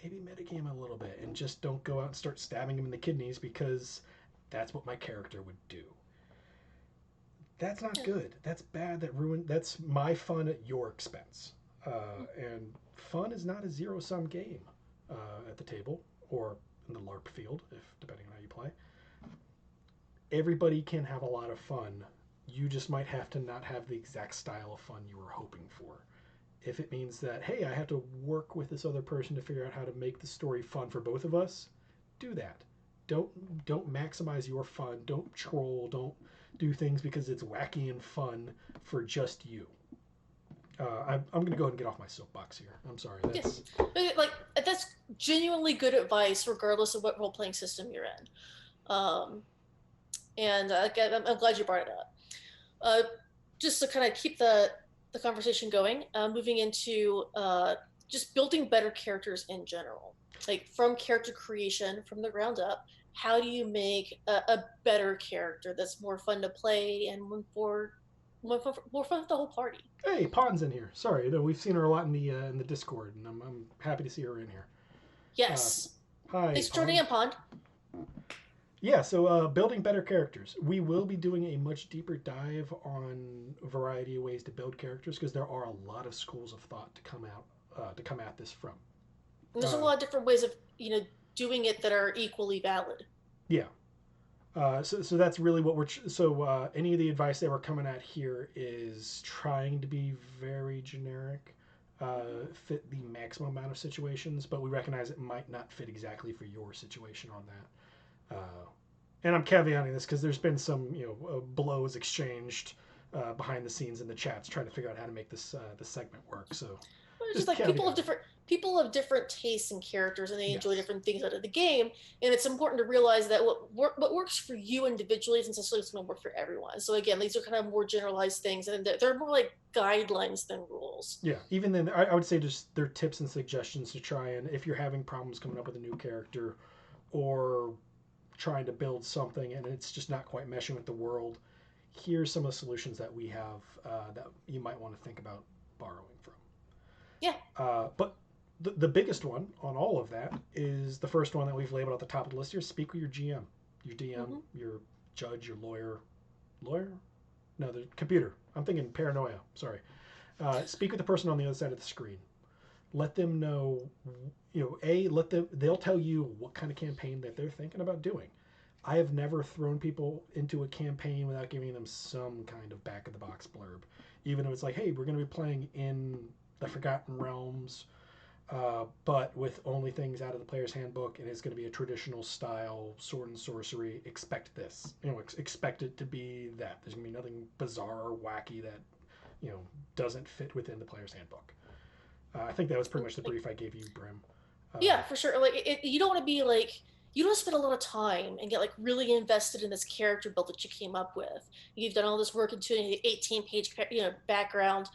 Maybe metagame a little bit and just don't go out and start stabbing him in the kidneys because that's what my character would do. That's not Yeah. good. That's bad. That's my fun at your expense. And fun is not a zero sum game at the table or in the LARP field, if depending on how you play. Everybody can have a lot of fun. You just might have to not have the exact style of fun you were hoping for. If it means that, hey, I have to work with this other person to figure out how to make the story fun for both of us, do that. Don't maximize your fun. Don't troll. Don't do things because it's wacky and fun for just you. I'm going to go ahead and get off my soapbox here. I'm sorry. Yeah. That's Like, that's genuinely good advice, regardless of what role playing system you're in. And again, I'm glad you brought it up. Uh, just to kind of keep the conversation going, moving into just building better characters in general, like from character creation from the ground up. How do you make a better character that's more fun to play and more fun for the whole party? hey, Pawn's in here. Sorry, we've seen her a lot in the Discord, and I'm happy to see her in here. Uh, Yes. Hi, Thanks for joining Pawn. in, Pond. Yeah, so building better characters. We will be doing a much deeper dive on a variety of ways to build characters because there are a lot of schools of thought to come at this from. And there's a Uh, lot of different ways of doing it that are equally valid. yeah. So that's really what any of the advice that we're coming at here is trying to be very generic, fit the maximum amount of situations, but we recognize it might not fit exactly for your situation on that. And I'm caveating this because there's been some blows exchanged behind the scenes in the chats trying to figure out how to make this segment work. So It's just just like caveat. people have different tastes and characters, and they enjoy Yes. different things out of the game. And it's important to realize that what works for you individually isn't necessarily going to work for everyone. So again, these are kind of more generalized things, and they're more like guidelines than rules. Yeah. Even then, I would say just their tips and suggestions to try and if you're having problems coming up with a new character or trying to build something and it's just not quite meshing with the world, here's some of the solutions that we have that you might want to think about borrowing from. Yeah. But the biggest one on all of that is the first one that we've labeled at the top of the list here. Speak with your GM, your DM, your judge, your lawyer. No, the computer. I'm thinking paranoia. Sorry. Speak with the person on the other side of the screen. Let them know, they'll tell you what kind of campaign that they're thinking about doing. I have never thrown people into a campaign without giving them some kind of back of the box blurb. Even if it's like, hey, we're going to be playing in the Forgotten Realms, but with only things out of the player's handbook, and it's going to be a traditional style sword and sorcery. Expect this. Expect it to be that. There's going to be nothing bizarre or wacky that doesn't fit within the player's handbook. I think that was pretty much the brief I gave you, Prym. Yeah, for sure. Like you don't want to be like you don't spend a lot of time and get like really invested in this character build that you came up with. You've done all this work into an 18-page, background,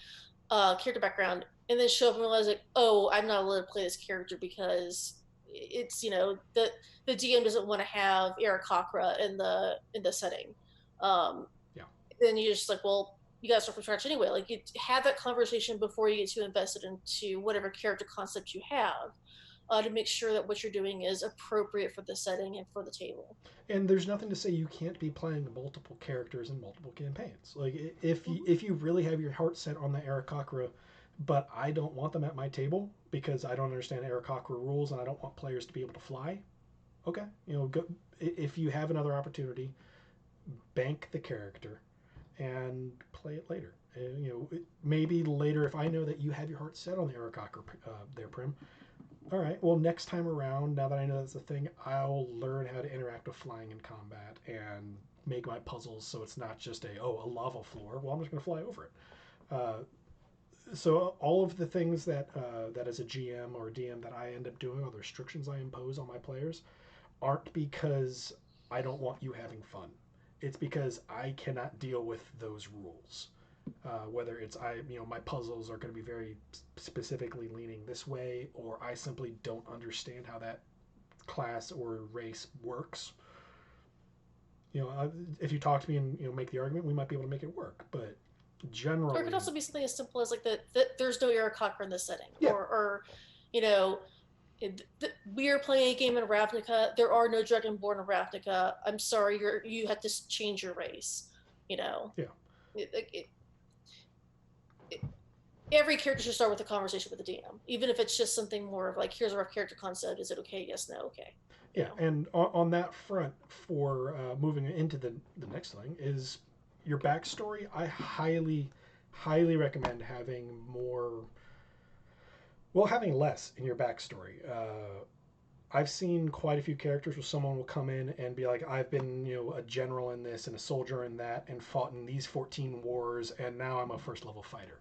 character background, and then show up and realize like, oh, I'm not allowed to play this character because it's the DM doesn't want to have Eric Cochra in the setting. Um, Yeah. then you're just like, well, you gotta start from scratch anyway. Like you have that conversation before you get too invested into whatever character concept you have, to make sure that what you're doing is appropriate for the setting and for the table. And there's nothing to say you can't be playing multiple characters in multiple campaigns. Like Mm-hmm. if you really have your heart set on the Aarakocra, but I don't want them at my table because I don't understand Aarakocra rules and I don't want players to be able to fly. Okay, go, if you have another opportunity, bank the character and play it later. Maybe later if I know that you have your heart set on the Aarakocra there, Prym. All right. Well, next time around, now that I know that's a thing, I'll learn how to interact with flying in combat and make my puzzles so it's not just a lava floor. Well, I'm just going to fly over it. Uh, so all of the things that as a GM or DM that I end up doing, or the restrictions I impose on my players, aren't because I don't want you having fun. It's because I cannot deal with those rules. Whether it's my puzzles are going to be very specifically leaning this way, or I simply don't understand how that class or race works. If you talk to me and make the argument, we might be able to make it work. But Or it could generally, also be something as simple as like there's no Eric Cochran in this setting, yeah, you know, we are playing a game in Ravnica. There are no Dragonborn in Ravnica. I'm sorry, you have to change your race. You know, yeah, it, it, it, every character should start with a conversation with the DM, even if it's just something more of like, here's a rough character concept. Is it okay? Yes, no, okay. You yeah. know. And on that front, for moving into the next thing is your backstory. I highly recommend having more. Well, having less in your backstory. I've seen quite a few characters where someone will come in and be like, I've been, a general in this and a soldier in that and fought in these 14 wars and now I'm a first level fighter.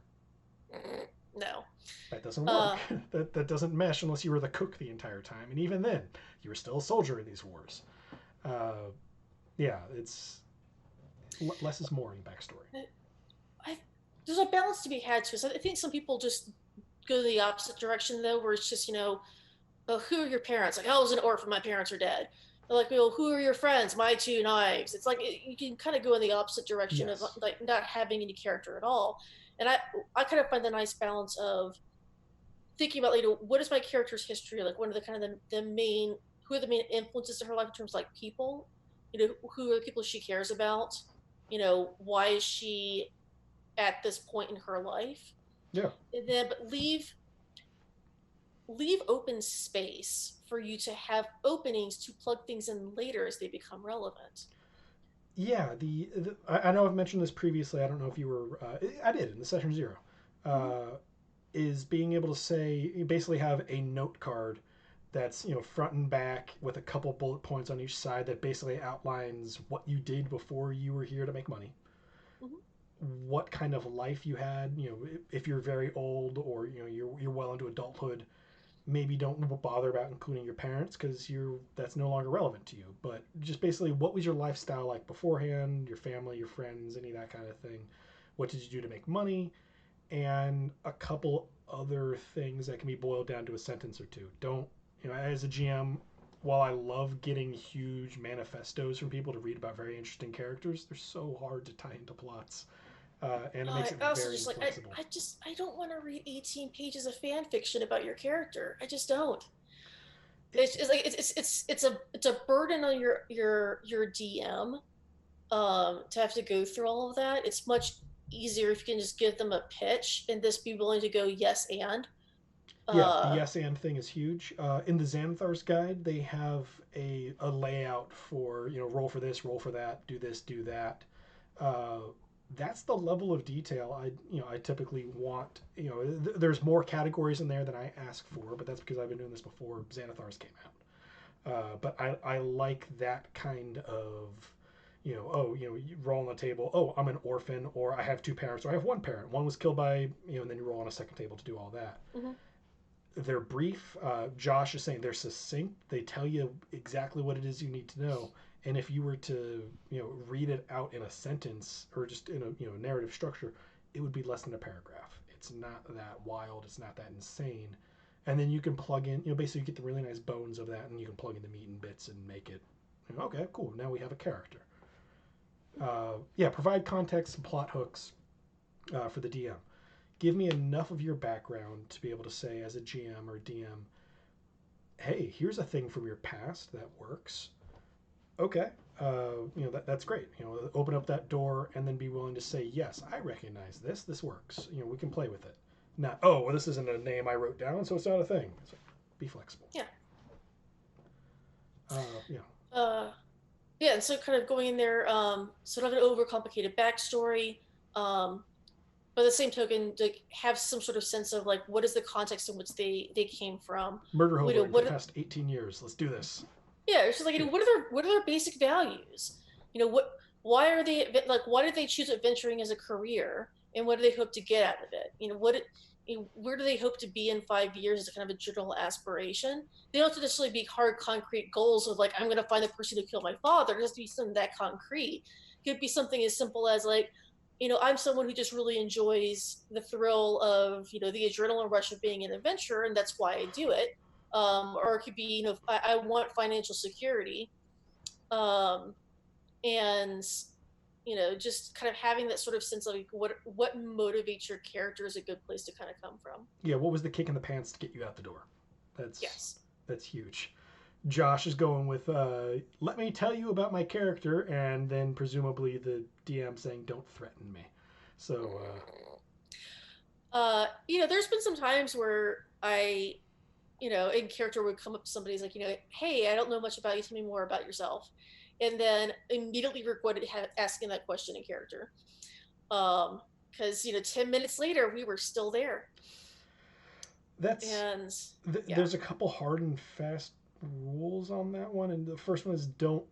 No. That doesn't work. Uh, that doesn't mesh unless you were the cook the entire time. And even then, you were still a soldier in these wars. Uh, yeah, it's less is more in backstory. I there's a balance to be had to it. So I think some people just go the opposite direction though, where it's just oh, who are your parents? Like, oh, I was an orphan, my parents are dead. They're like, well, who are your friends? My two knives. It's like you can kind of go in the opposite direction of Yes. like not having any character at all. And I kind of find the nice balance of thinking about what is my character's history like? What are the kind of the main who are the main influences in her life in terms of like people? Who are the people she cares about? Why is she at this point in her life? Yeah. And then but leave open space for you to have openings to plug things in later as they become relevant. Yeah, I know I've mentioned this previously. I don't know if you were. I did in the session zero. Mm-hmm. Uh, is being able to say you basically have a note card that's front and back with a couple bullet points on each side that basically outlines what you did before you were here to make money, Mm-hmm. what kind of life you had. If you're very old or you're well into adulthood, maybe don't bother about including your parents because that's no longer relevant to you. But just basically, what was your lifestyle like beforehand? Your family, your friends, any of that kind of thing. What did you do to make money? And a couple other things that can be boiled down to a sentence or two. Don't as a GM, while I love getting huge manifestos from people to read about very interesting characters, they're so hard to tie into plots, and it makes I it also very just like inflexible. I don't want to read 18 pages of fan fiction about your character. I just don't. It, It's like it's a burden on your DM, to have to go through all of that. It's much easier if you can just give them a pitch and just be willing to go yes and. Yeah, the uh yes and thing is huge. In the Xanathar's guide, they have a layout for roll for this, roll for that, do this, do that. Uh, that's the level of detail I typically want. There's more categories in there than I ask for, but that's because I've been doing this before Xanathar's came out. But I like that kind of you roll on the table. Oh, I'm an orphan, or I have two parents, or I have one parent. One was killed by and then you roll on a second table to do all that. mhm. They're brief. Josh is saying they're succinct. They tell you exactly what it is you need to know. And if you were to, read it out in a sentence or just in a, narrative structure, it would be less than a paragraph. It's not that wild. It's not that insane. And then you can plug in, basically you get the really nice bones of that, and you can plug in the meat and bits and make it. Okay, cool. Now we have a character. Provide context and plot hooks for the DM. Give me enough of your background to be able to say, as a GM or DM, hey, here's a thing from your past that works. Okay, that's great. Open up that door and then be willing to say, yes, I recognize this. This works. We can play with it. Not, oh, well, this isn't a name I wrote down, so it's not a thing. It's like, be flexible. Yeah. Yeah. And so kind of going in there, sort of an overcomplicated backstory, but at the same token, like have some sort of sense of like what is the context in which they came from. Murder hobo for the past 18 years. Let's do this. Yeah, it's just like what are their basic values? Why are they like? Why did they choose adventuring as a career, and what do they hope to get out of it? Where do they hope to be in 5 years as a kind of a general aspiration? They don't have to necessarily be hard, concrete goals of like, I'm going to find the person who killed my father. It has to be something that concrete. It could be something as simple as like, I'm someone who just really enjoys the thrill of, the adrenaline rush of being an adventurer, and that's why I do it. Or it could be, I want financial security. And just kind of having that sort of sense of like what motivates your character is a good place to kind of come from. Yeah, what was the kick in the pants to get you out the door? That's huge. Josh is going with, let me tell you about my character, and then presumably the DM saying, don't threaten me. So, there's been some times where I, in character would come up to somebody's like, hey, I don't know much about you. Tell me more about yourself. And then immediately regretted asking that question in character. Because, 10 minutes later, we were still there. There's a couple hard and fast rules on that one. And the first one is don't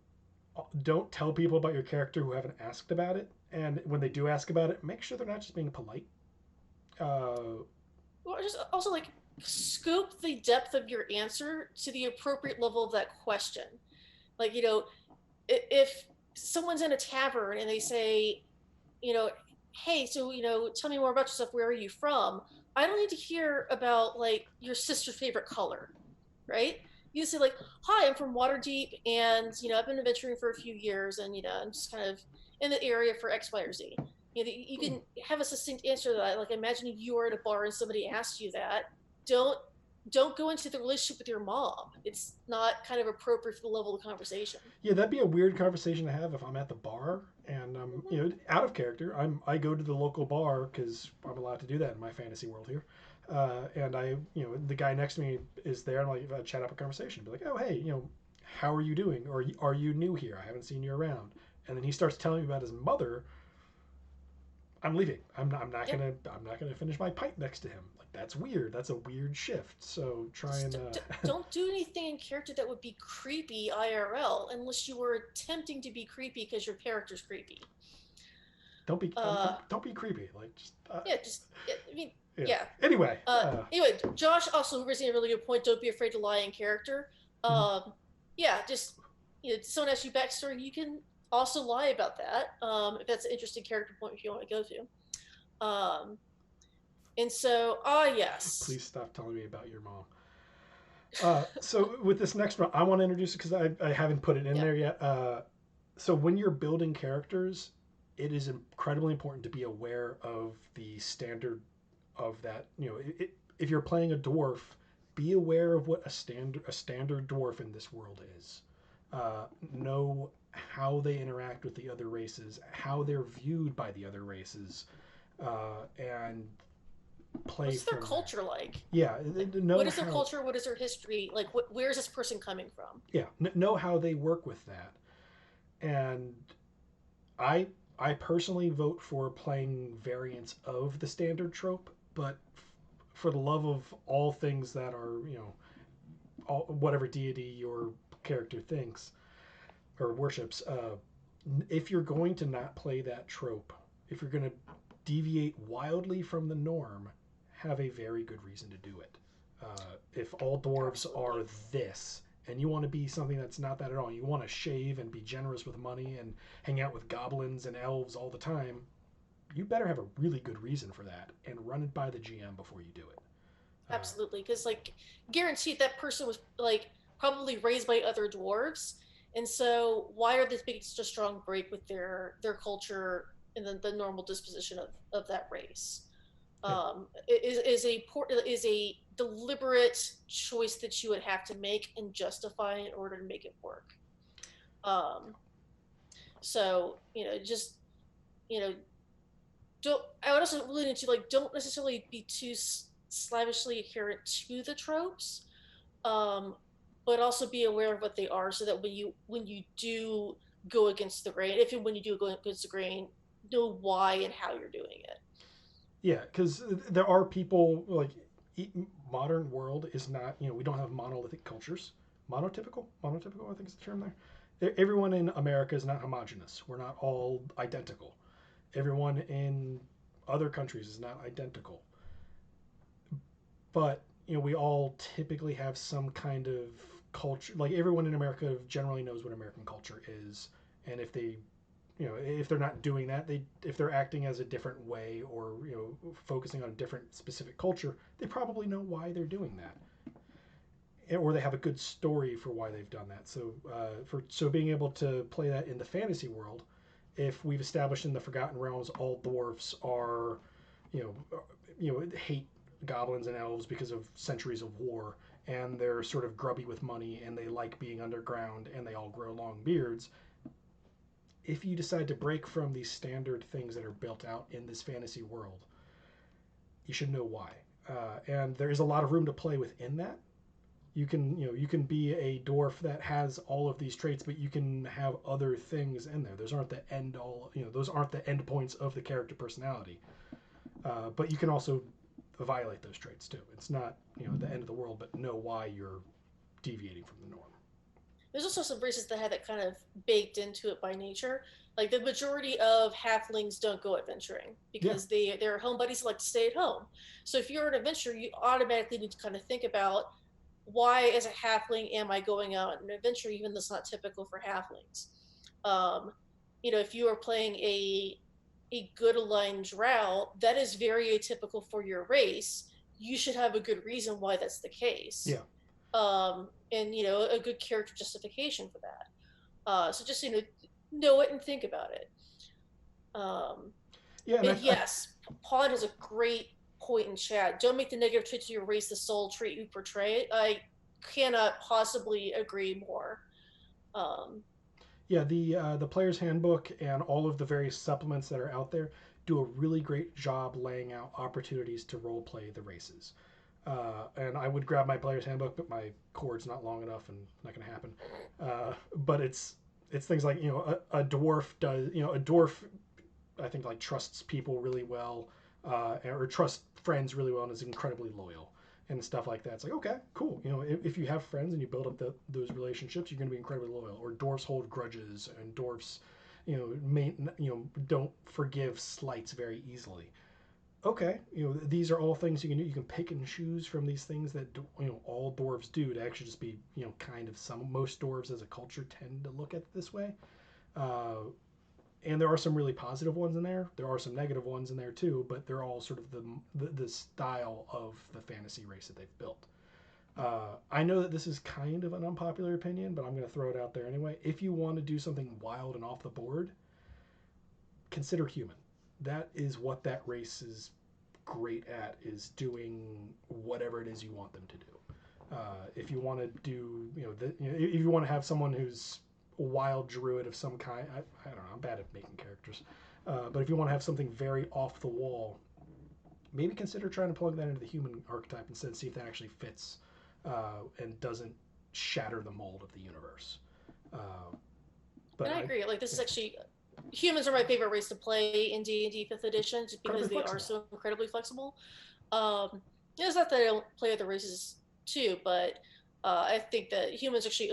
tell people about your character who haven't asked about it. And when they do ask about it, make sure they're not just being polite. Well, just also like scope the depth of your answer to the appropriate level of that question. Like, if someone's in a tavern and they say, hey, so, tell me more about yourself. Where are you from? I don't need to hear about like your sister's favorite color, right? You say like, hi, I'm from Waterdeep, and, I've been adventuring for a few years, and, I'm just kind of in the area for X, Y, or Z. You can have a succinct answer to that. Like, imagine you are at a bar and somebody asks you that. Don't go into the relationship with your mom. It's not kind of appropriate for the level of conversation. Yeah, that'd be a weird conversation to have if I'm at the bar and out of character. I go to the local bar because I'm allowed to do that in my fantasy world here. And the guy next to me is there, and I'll chat up a conversation. Be like, oh, hey, how are you doing? Or are you new here? I haven't seen you around. And then he starts telling me about his mother. I'm leaving. I'm not gonna finish my pint next to him. Like, that's weird. That's a weird shift. So try and don't do anything in character that would be creepy IRL unless you were attempting to be creepy because your character's creepy. Don't be creepy. Like Anyway. Anyway, Josh also raising a really good point. Don't be afraid to lie in character. Someone asks you backstory, you can also lie about that, if that's an interesting character point if you want to go to. And so, yes. Please stop telling me about your mom. So with this next one, I want to introduce it because I haven't put it in there yet. So when you're building characters, it is incredibly important to be aware of the standard of that. If you're playing a dwarf, be aware of what a standard dwarf in this world is. Know how they interact with the other races, how they're viewed by the other races, and play. What's their culture like? Yeah, what is their culture? What is their history? Like, where is this person coming from? Yeah, know how they work with that. And I personally vote for playing variants of the standard trope, but for the love of all things that are, whatever deity your character thinks or worships, if you're going to not play that trope, if you're going to deviate wildly from the norm, have a very good reason to do it. If all dwarves Absolutely. are this, and you want to be something that's not that at all, you want to shave and be generous with money and hang out with goblins and elves all the time, you better have a really good reason for that and run it by the GM before you do it. Absolutely, because like guaranteed that person was like probably raised by other dwarves, and so why are they making such a strong break with their culture and the normal disposition of that race? Yeah, Is a deliberate choice that you would have to make and justify in order to make it work. Um, so just you know, don't. I would also really need to like don't necessarily be too slavishly adherent to the tropes, um, but also be aware of what they are, so that when you do go against the grain, if and when you do go against the grain, know why and how you're doing it. yeah, because there are people like modern world is not, we don't have monolithic cultures. Monotypical, I think is the term there. Everyone in America is not homogenous. We're not all identical. Everyone in other countries is not identical. But we all typically have some kind of culture. Like everyone in America generally knows what American culture is, and if they're not doing that, if they're acting as a different way, or focusing on a different specific culture, they probably know why they're doing that, or they have a good story for why they've done that. So being able to play that in the fantasy world, if we've established in the Forgotten Realms all dwarfs are, you know, hate goblins and elves because of centuries of war, and they're sort of grubby with money, and they like being underground, and they all grow long beards. If you decide to break from these standard things that are built out in this fantasy world, you should know why. And there is a lot of room to play within that. You can be a dwarf that has all of these traits, but you can have other things in there. Those aren't the end all. Those aren't the end points of the character personality. But you can also violate those traits too. It's not the end of the world, but know why you're deviating from the norm. There's also some races that have it kind of baked into it by nature. Like the majority of halflings don't go adventuring Yeah, because their home buddies like to stay at home. So if you're an adventurer, you automatically need to kind of think about, why as a halfling am I going out on an adventure, even though it's not typical for halflings. Um, if you are playing a good aligned drow, that is very atypical for your race. You should have a good reason why that's the case, yeah, and a good character justification for that. So just know it and think about it. Um, yeah. And and yes, Pod has a great point in chat. Don't make the negative traits of your race the sole trait you portray. I cannot possibly agree more. Um, yeah, the player's handbook and all of the various supplements that are out there do a really great job laying out opportunities to role play the races. And I would grab my player's handbook, but my cord's not long enough and not going to happen. But it's things like a dwarf does a dwarf, I think, like trusts people really well, or trusts friends really well, and is incredibly loyal and stuff like that. It's like, okay, cool. If you have friends and you build up those relationships, you're going to be incredibly loyal. Or dwarfs hold grudges, and dwarfs, don't forgive slights very easily. Okay, these are all things you can do. You can pick and choose from these things that all dwarves do to actually just be kind of some. Most dwarves as a culture tend to look at it this way. Uh, and there are some really positive ones in there. There are some negative ones in there too, but they're all sort of the style of the fantasy race that they've built. I know that this is kind of an unpopular opinion, but I'm going to throw it out there anyway. If you want to do something wild and off the board, consider human. That is what that race is great at, is doing whatever it is you want them to do. If you want to do, if you want to have someone who's a wild druid of some kind, I don't know, I'm bad at making characters. But if you want to have something very off the wall, maybe consider trying to plug that into the human archetype instead, and see if that actually fits, and doesn't shatter the mold of the universe. Uh, and but I I, agree. Like this is yeah, actually, humans are my favorite race to play in D&D Fifth Edition, just incredibly because they are flexible. so incredibly flexible. It's not that I don't play other races too, but I think that humans actually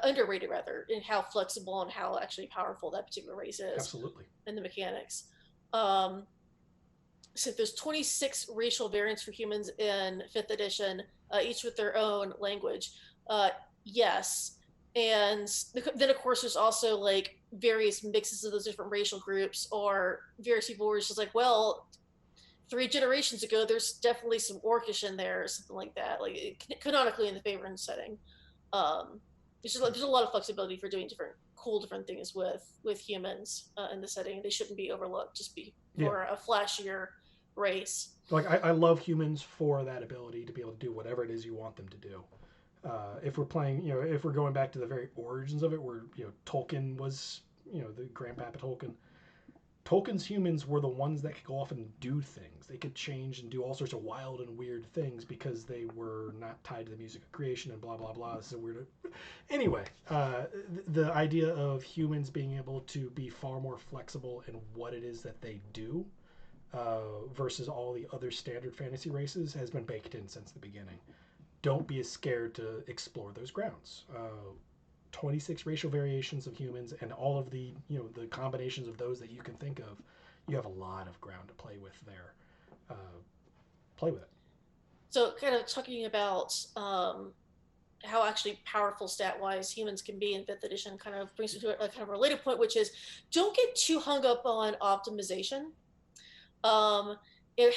underrated rather, in how flexible and how actually powerful that particular race is, Absolutely. and the mechanics. Um, So there's 26 racial variants for humans in 5th edition, each with their own language. Uh, yes. And then, of course, there's also like various mixes of those different racial groups, or various people were just like, well, 3 generations ago, there's definitely some Orcish in there, or something like that. Like, canonically in the Favorite setting. There's a lot of flexibility for doing different things with humans in the setting. They shouldn't be overlooked just be Yeah. for a flashier race. Like I love humans for that ability to be able to do whatever it is you want them to do. If we're playing, if we're going back to the very origins of it, where Tolkien was, the grandpapa Tolkien. Tolkien's humans were the ones that could go off and do things. They could change and do all sorts of wild and weird things because they were not tied to the music of creation and blah blah blah. This is weird. Anyway, the idea of humans being able to be far more flexible in what it is that they do versus all the other standard fantasy races has been baked in since the beginning. Don't be as scared to explore those grounds. 26 racial variations of humans and all of the the combinations of those that you can think of. You have a lot of ground to play with there. Play with it. So, kind of talking about how actually powerful stat-wise humans can be in 5th edition, kind of brings me to a kind of related point, which is don't get too hung up on optimization.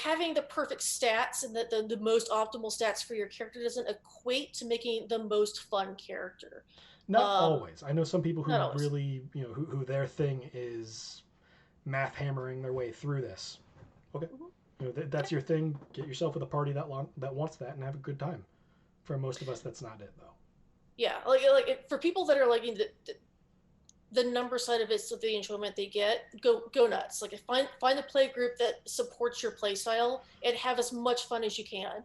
Having the perfect stats and the most optimal stats for your character doesn't equate to making the most fun character. Not always. I know some people who Not always. really, who their thing is math hammering their way through this. Okay, that's your thing. Get yourself with a party that wants that and have a good time. For most of us, that's not it though. Yeah, for people that are like the number side of it, so the enjoyment they get, go nuts. Like, find a play group that supports your play style and have as much fun as you can.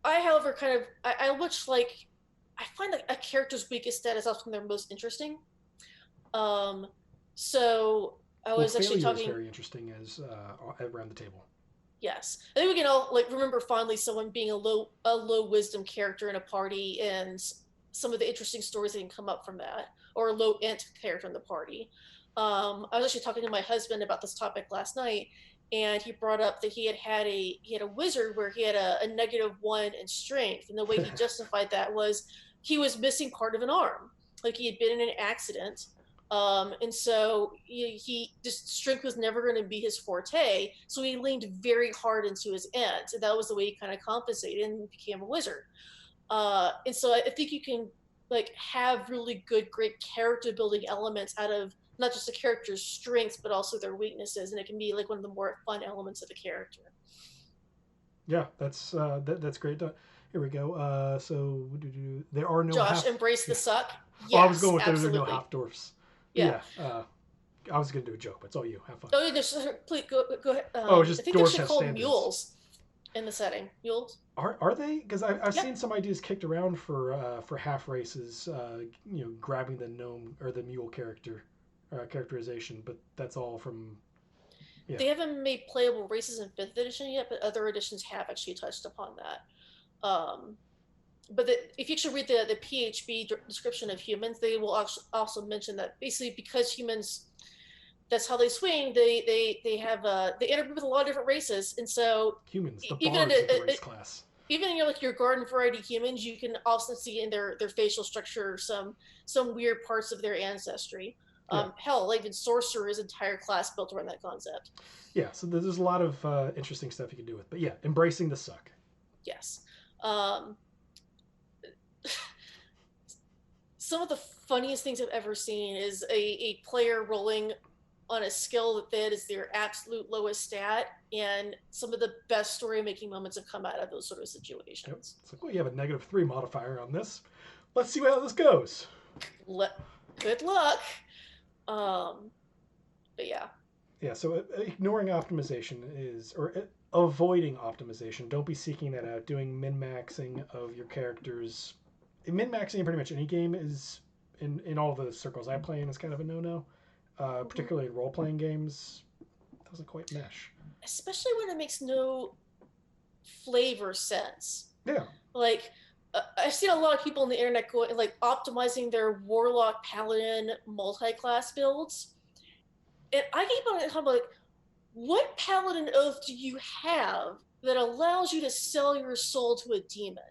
However, I much like, I find that a character's weakest stat is often their most interesting. So I was actually talking. Is very interesting as around the table. Yes, I think we can all like remember fondly someone being a low wisdom character in a party, and some of the interesting stories that can come up from that, or a low int character in the party. I was actually talking to my husband about this topic last night, and he brought up that he had a wizard where he had a -1 in strength, and the way he justified that was he was missing part of an arm, like he had been in an accident, and so he just strength was never going to be his forte, so he leaned very hard into his int, and that was the way he kind of compensated and became a wizard. And so I think you can like have really great character building elements out of not just the character's strengths, but also their weaknesses, and it can be like one of the more fun elements of the character. Yeah, that's great. Here we go. So there are no. Josh, embrace the suck. Yes, I was going with there are no half dwarfs. Yeah. I was going to do a joke, but it's all you. Have fun. Oh, please go ahead. Just I think dwarves they should call them mules in the setting. Mules. Are they? Because I've seen some ideas kicked around for half races. Grabbing the gnome or the mule characterization, but that's all from. Yeah. They haven't made playable races in 5th edition yet, but other editions have actually touched upon that. But if you actually read the PHB description of humans, they will also mention that basically because humans, that's how they swing. They have they interbreed with a lot of different races, and so humans, the bards of the race class. Even in your garden variety humans, you can also see in their facial structure some weird parts of their ancestry. Hell, like even sorcerer's entire class built around that concept. Yeah, so there's a lot of interesting stuff you can do with, but yeah, embracing the suck. Yes. Some of the funniest things I've ever seen is a player rolling on a skill that is their absolute lowest stat, and some of the best story making moments have come out of those sort of situations. Yep. It's like, well, you have a -3 modifier on this. Let's see how this goes. Good luck. But yeah. Yeah, so ignoring optimization or avoiding optimization. Don't be seeking that out. Doing min-maxing of your characters. Min-maxing in pretty much any game is, in all the circles I play in, is kind of a no-no. Particularly in role-playing games, doesn't quite mesh. Especially when it makes no flavor sense. Yeah. Like, I've seen a lot of people on the internet optimizing their warlock paladin multi-class builds, And I keep on talking like, what paladin oath do you have that allows you to sell your soul to a demon?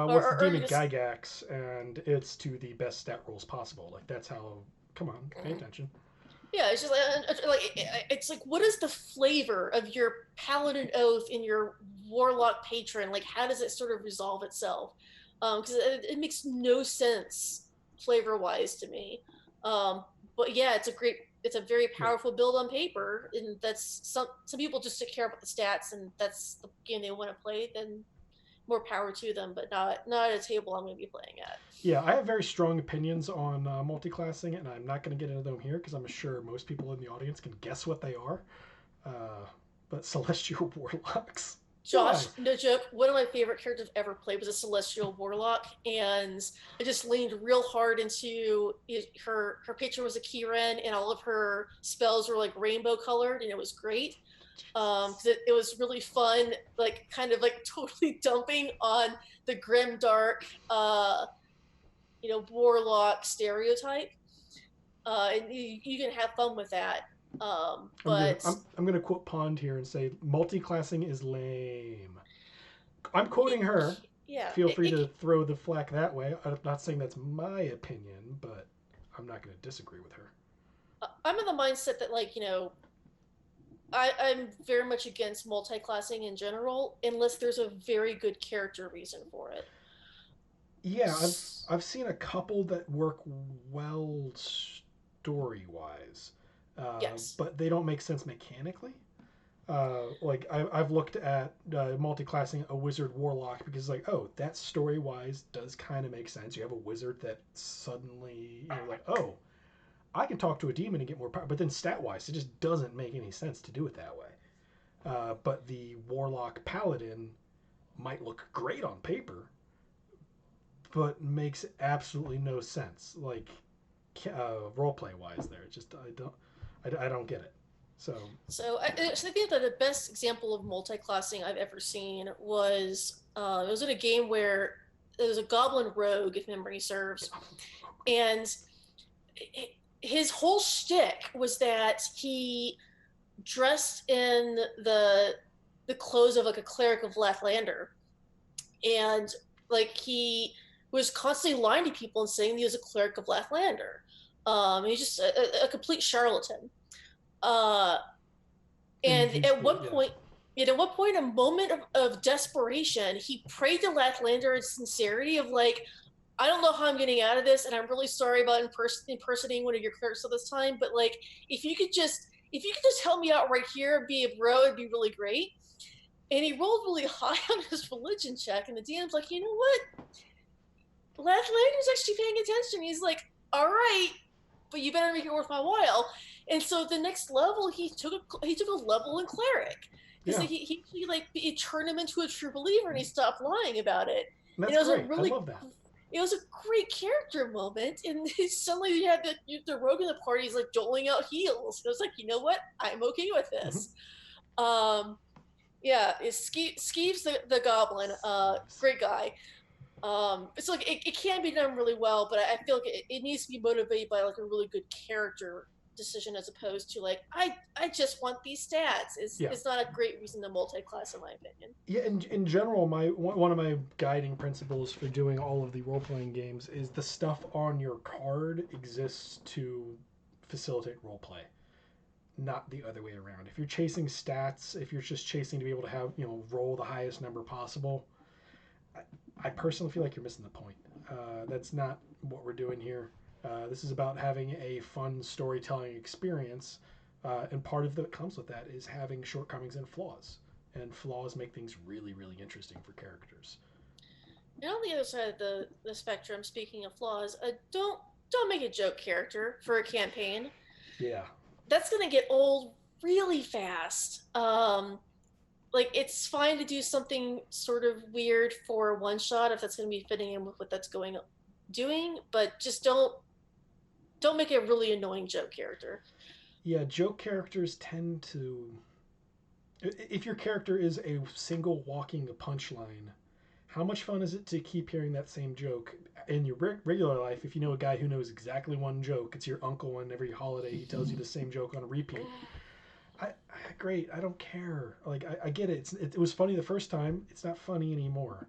What's the Or demon just Gygax, and it's to the best stat rolls possible. Like that's how. Come on, pay attention. yeah, it's just it's like what is the flavor of your paladin oath in your warlock patron? Like how does it sort of resolve itself? Because it makes no sense flavor wise to me. But yeah, it's a very Yeah, powerful build on paper, and that's some people just care about the stats, and that's the game they want to play. Then more power to them, but not at a table I'm going to be playing at. yeah. I have very strong opinions on multi-classing, and I'm not going to get into them here because I'm sure most people in the audience can guess what they are. Uh, but celestial warlocks. Why? Josh, no joke, one of my favorite characters I've ever played was a Celestial Warlock, and I just leaned real hard into her picture was a Keyren, and all of her spells were like rainbow colored, and it was great. Because it was really fun, like kind of like totally dumping on the grim dark, warlock stereotype, and you can have fun with that. I'm gonna But I'm gonna quote Pond here and say multi-classing is lame. I'm quoting her. yeah, Feel free to throw the flack that way. I'm not saying that's my opinion, but I'm not going to disagree with her. I'm in the mindset that I'm very much against multi-classing in general, unless there's a very good character reason for it. Yeah, I've seen a couple that work well story wise, Yes. but they don't make sense mechanically. Like I've looked at multi-classing a wizard warlock because like, oh, that story wise does kind of make sense. You have a wizard that suddenly like, oh, I can talk to a demon and get more power, but then stat wise it just doesn't make any sense to do it that way. But the warlock paladin might look great on paper, but makes absolutely no sense. Like role play wise, there, just I don't get it. So So I think that the best example of multi-classing I've ever seen was it was in a game where there was a goblin rogue, if memory serves, and his whole shtick was that he dressed in the clothes of like a cleric of Lathlander, and like he was constantly lying to people and saying he was a cleric of Lathlander. He's just a complete charlatan. Uh, and and he's at one yeah. point, a moment of desperation, he prayed to Lathlander in sincerity of like, I don't know how I'm getting out of this, and I'm really sorry about impersonating one of your clerics at this time, but like, if you could just help me out right here, be a bro, it'd be really great. And he rolled really high on his religion check, and the DM's like, you know what? Lathlader's actually paying attention. He's like, all right, but you better make it worth my while. And so the next level, he took a level in cleric because Yeah, he like it turned him into a true believer, and he stopped lying about it. and And that's great. I love that. it was a great character moment, and suddenly you had the rogue in the party is like doling out heals. It was like, you know what, I'm okay with this. um yeah, it's Skeeves the goblin, great guy. It's like it can be done really well, but I feel like it needs to be motivated by like a really good character decision as opposed to like I just want these stats. Yeah, It's not a great reason to multi-class in my opinion. yeah. In general, my one of my guiding principles for doing all of the role playing games is the stuff on your card exists to facilitate role play, not the other way around. If you're chasing stats, if you're just chasing to be able to have roll the highest number possible, I personally feel like you're missing the point. That's not what we're doing here. This is about having a fun storytelling experience, and part of that comes with that is having shortcomings and flaws. And flaws make things really, really interesting for characters. And on the other side of the spectrum, speaking of flaws, don't make a joke character for a campaign. Yeah, That's gonna get old really fast. Like it's fine to do something sort of weird for one shot if that's going to be fitting in with what that's going doing, but just don't make a really annoying joke character. yeah. Joke characters tend to, if your character is a single walking punchline, How much fun is it to keep hearing that same joke in your regular life? If you know a guy who knows exactly one joke, it's your uncle, and every holiday he tells you the same joke on a repeat. Great. I don't care. Like I get it. It was funny the first time. It's not funny anymore.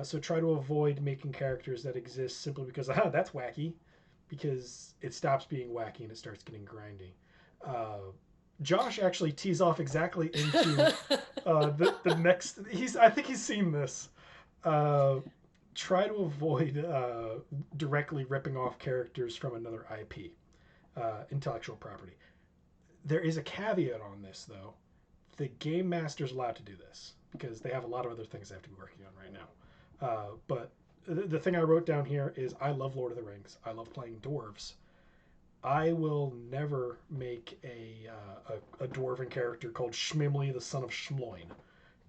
So try to avoid making characters that exist simply because that's wacky, because it stops being wacky and it starts getting grindy. Uh, Josh actually tees off exactly into the next. I think he's seen this. Uh, Try to avoid directly ripping off characters from another IP, intellectual property. There is a caveat on this, though. The game master's allowed to do this because they have a lot of other things they have to be working on right now. But the thing I wrote down here is I love Lord of the Rings. I love playing dwarves. I will never make a dwarven character called Schmimli, the son of Schmloin,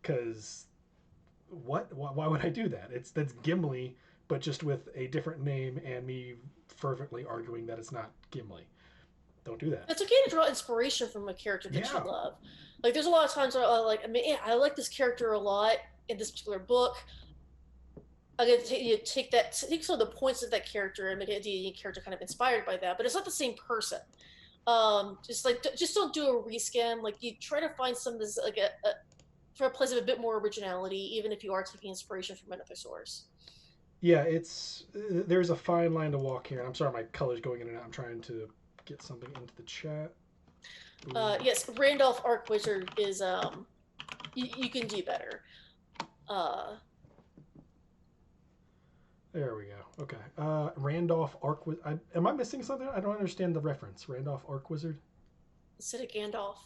because what? Why would I do that? That's Gimli, but just with a different name and me fervently arguing that it's not Gimli. Don't do that. It's okay to draw inspiration from a character that you Yeah, love. Like, there's a lot of times where I mean, yeah, I like this character a lot in this particular book. I'm gonna take some of the points of that character and make a D&D character kind of inspired by that, but it's not the same person. Just don't do a reskin. Like, you try to find some of this like a for a place of a bit more originality, even if you are taking inspiration from another source. yeah. There's a fine line to walk here. I'm sorry, my color's going in and out. I'm trying to get something into the chat. Yes, Randolph Arc Wizard is you can do better. There we go. Okay. Randolph Arc. Am I missing something? I don't understand the reference. Randolph Arc Wizard. Instead of Gandalf.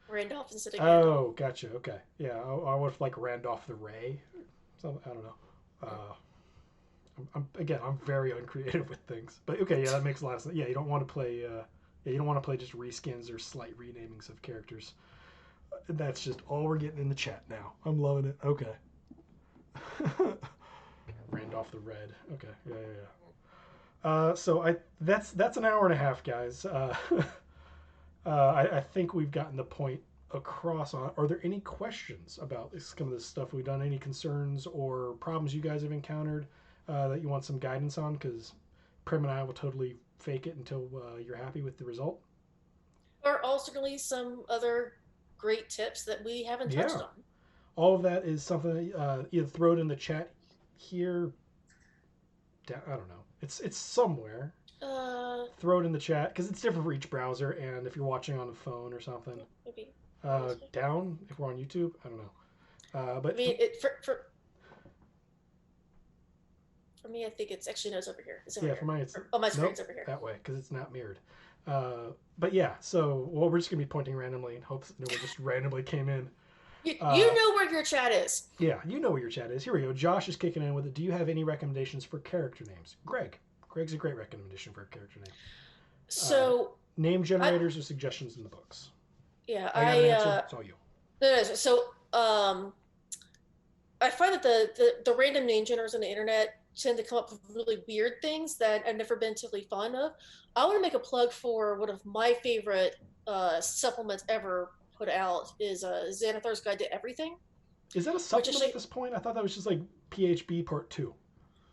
Randolph instead of Gandalf. Oh, gotcha. Okay. Yeah, I would like Randolph the Ray. So I don't know. I'm very uncreative with things, but okay, yeah, that makes a lot of sense. Yeah, you don't want to play. Yeah, you don't want to play just reskins or slight renamings of characters. That's just all we're getting in the chat now. I'm loving it. Okay. Randolph the Red. Okay. Yeah, yeah, yeah. So that's an hour and a half, guys. I think we've gotten the point across. Are there any questions about some of this stuff we've done? Any concerns or problems you guys have encountered that you want some guidance on? Because Prym and I will totally fake it until you're happy with the result. There are also some other great tips that we haven't touched Yeah. on. All of that is something either throw it in the chat here. I don't know. It's somewhere. Throw it in the chat because it's different for each browser, and if you're watching on a phone or something, Maybe. down if we're on YouTube, I don't know. But I mean, for me, I think it's actually no, it's over here. It's over here. For mine, it's my screen's over here. That way because it's not mirrored. But yeah, so we're just gonna be pointing randomly and hope that no one just randomly came in. You know where your chat is. Yeah, you know where your chat is. Here we go. Josh is kicking in with it. Do you have any recommendations for character names? Greg's a great recommendation for a character name. So name generators or suggestions in the books. Yeah, I got an answer. It's all you. So I find that the random name generators on the internet tend to come up with really weird things that I've never been particularly fond of. I want to make a plug for one of my favorite supplements ever put out is Xanathar's Guide to Everything. Is that a supplement at this point? I thought that was just like PHB Part 2.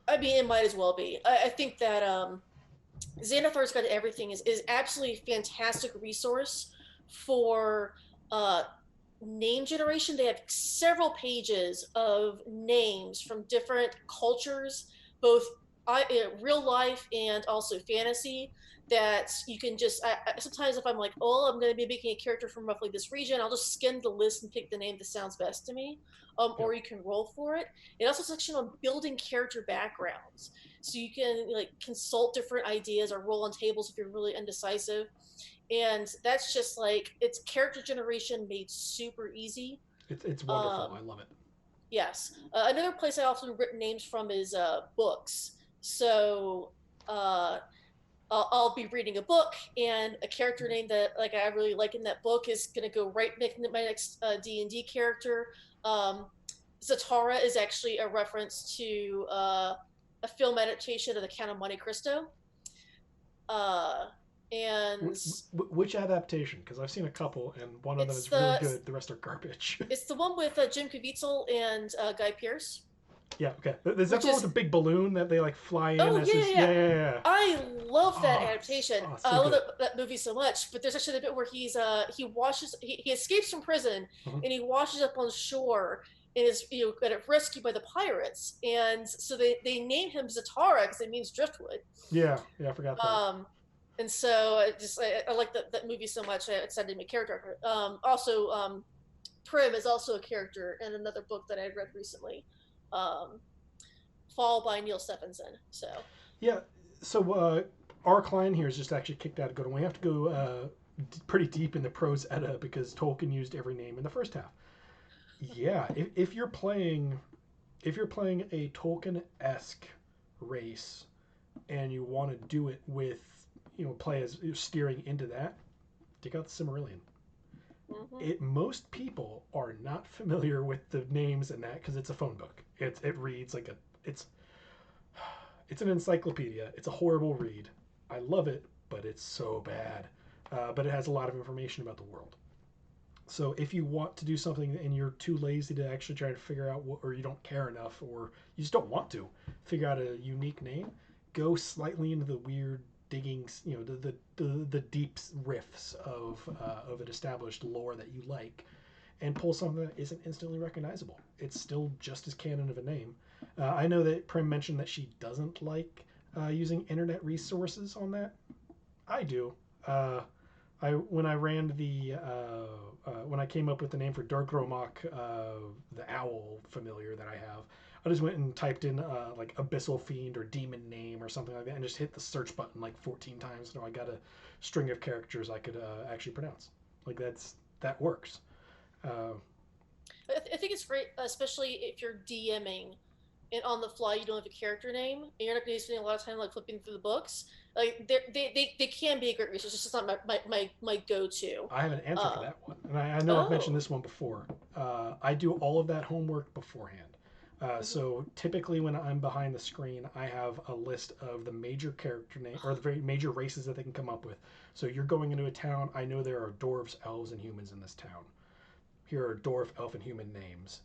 I mean, it might as well be. I think that Xanathar's Guide to Everything is absolutely a fantastic resource for name generation. They have several pages of names from different cultures, both real life and also fantasy, that you can just sometimes if I'm like, oh, I'm going to be making a character from roughly this region, I'll just skim the list and pick the name that sounds best to me, or you can roll for it. It also has a section on building character backgrounds, so you can like consult different ideas or roll on tables if you're really indecisive. And that's just like, it's character generation made super easy. It's wonderful. I love it. Yes. Another place I often written names from is books. So I'll be reading a book, and a character name that like I really like in that book is going to go right next to my next D&D character. Zatara is actually a reference to a film adaptation of The Count of Monte Cristo. And Which adaptation? Because I've seen a couple, and one of them it's is really the good. The rest are garbage. it's the one with Jim Caviezel and Guy Pearce, Yeah, okay. Is that which the one with is the big balloon that they like fly in oh as yeah yeah his? yeah. Yeah, yeah, yeah. I love that Oh, adaptation. oh, I so love good. that movie so much. But there's actually the bit where he escapes from prison Mhm. and he washes up on shore and is kind rescued by the pirates. And so they name him Zatara because it means driftwood. Yeah, yeah, I forgot that. Um, and so I like that movie so much. I decided to make a character. Also, Prym is also a character in another book that I read recently. Um, Fall by Neil Stephenson. So Yeah, so our client here is just actually kicked out of good. We have to go pretty deep in the prose edda because Tolkien used every name in the first half. Yeah, if you're playing a Tolkien esque race and you want to do it with play as steering into that, take out the Cimmerillion. mm-hmm. Most people are not familiar with the names in that because it's a phone book. It reads like it's an encyclopedia. It's a horrible read. I love it, but it's so bad. But it has a lot of information about the world. So if you want to do something and you're too lazy to actually try to figure out what, or you don't care enough, or you just don't want to figure out a unique name, go slightly into the weird diggings, the deep riffs of an established lore that you like, and pull something that isn't instantly recognizable. It's still just as canon of a name. I know that Prym mentioned that she doesn't like using internet resources on that. I do. When I ran when I came up with the name for Darkromach, the owl familiar that I have, I just went and typed in like Abyssal Fiend or Demon Name or something like that, and just hit the search button like 14 times. So I got a string of characters I could actually pronounce. Like that works. Uh, I think it's great, especially if you're DMing and on the fly you don't have a character name and you're not going to be spending a lot of time like flipping through the books. Like they can be a great resource. It's just not my go-to. I have an answer for Uh, that one, and I know I've mentioned oh. this one before. I do all of that homework beforehand. Mm-hmm. So typically, when I'm behind the screen, I have a list of the major character name or the very major races that they can come up with. So you're going into a town. I know there are dwarves, elves, and humans in this town. Here are dwarf, elf, and human names.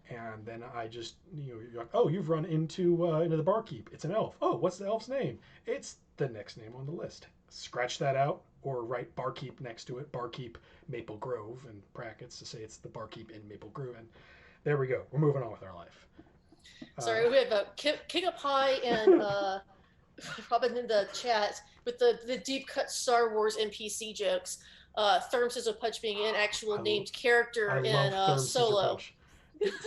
And then I just you're like, oh, you've run into the barkeep. It's an elf. Oh, what's the elf's name? It's the next name on the list. Scratch that out or write barkeep next to it. Barkeep Maple Grove in brackets to say it's the barkeep in Maple Grove. And there we go. We're moving on with our life. Sorry, we have King of Pie and Robin in the chat with the deep cut Star Wars NPC jokes. Therm Scissor Punch being an actual named I character in love Therm Scissor Solo. Punch.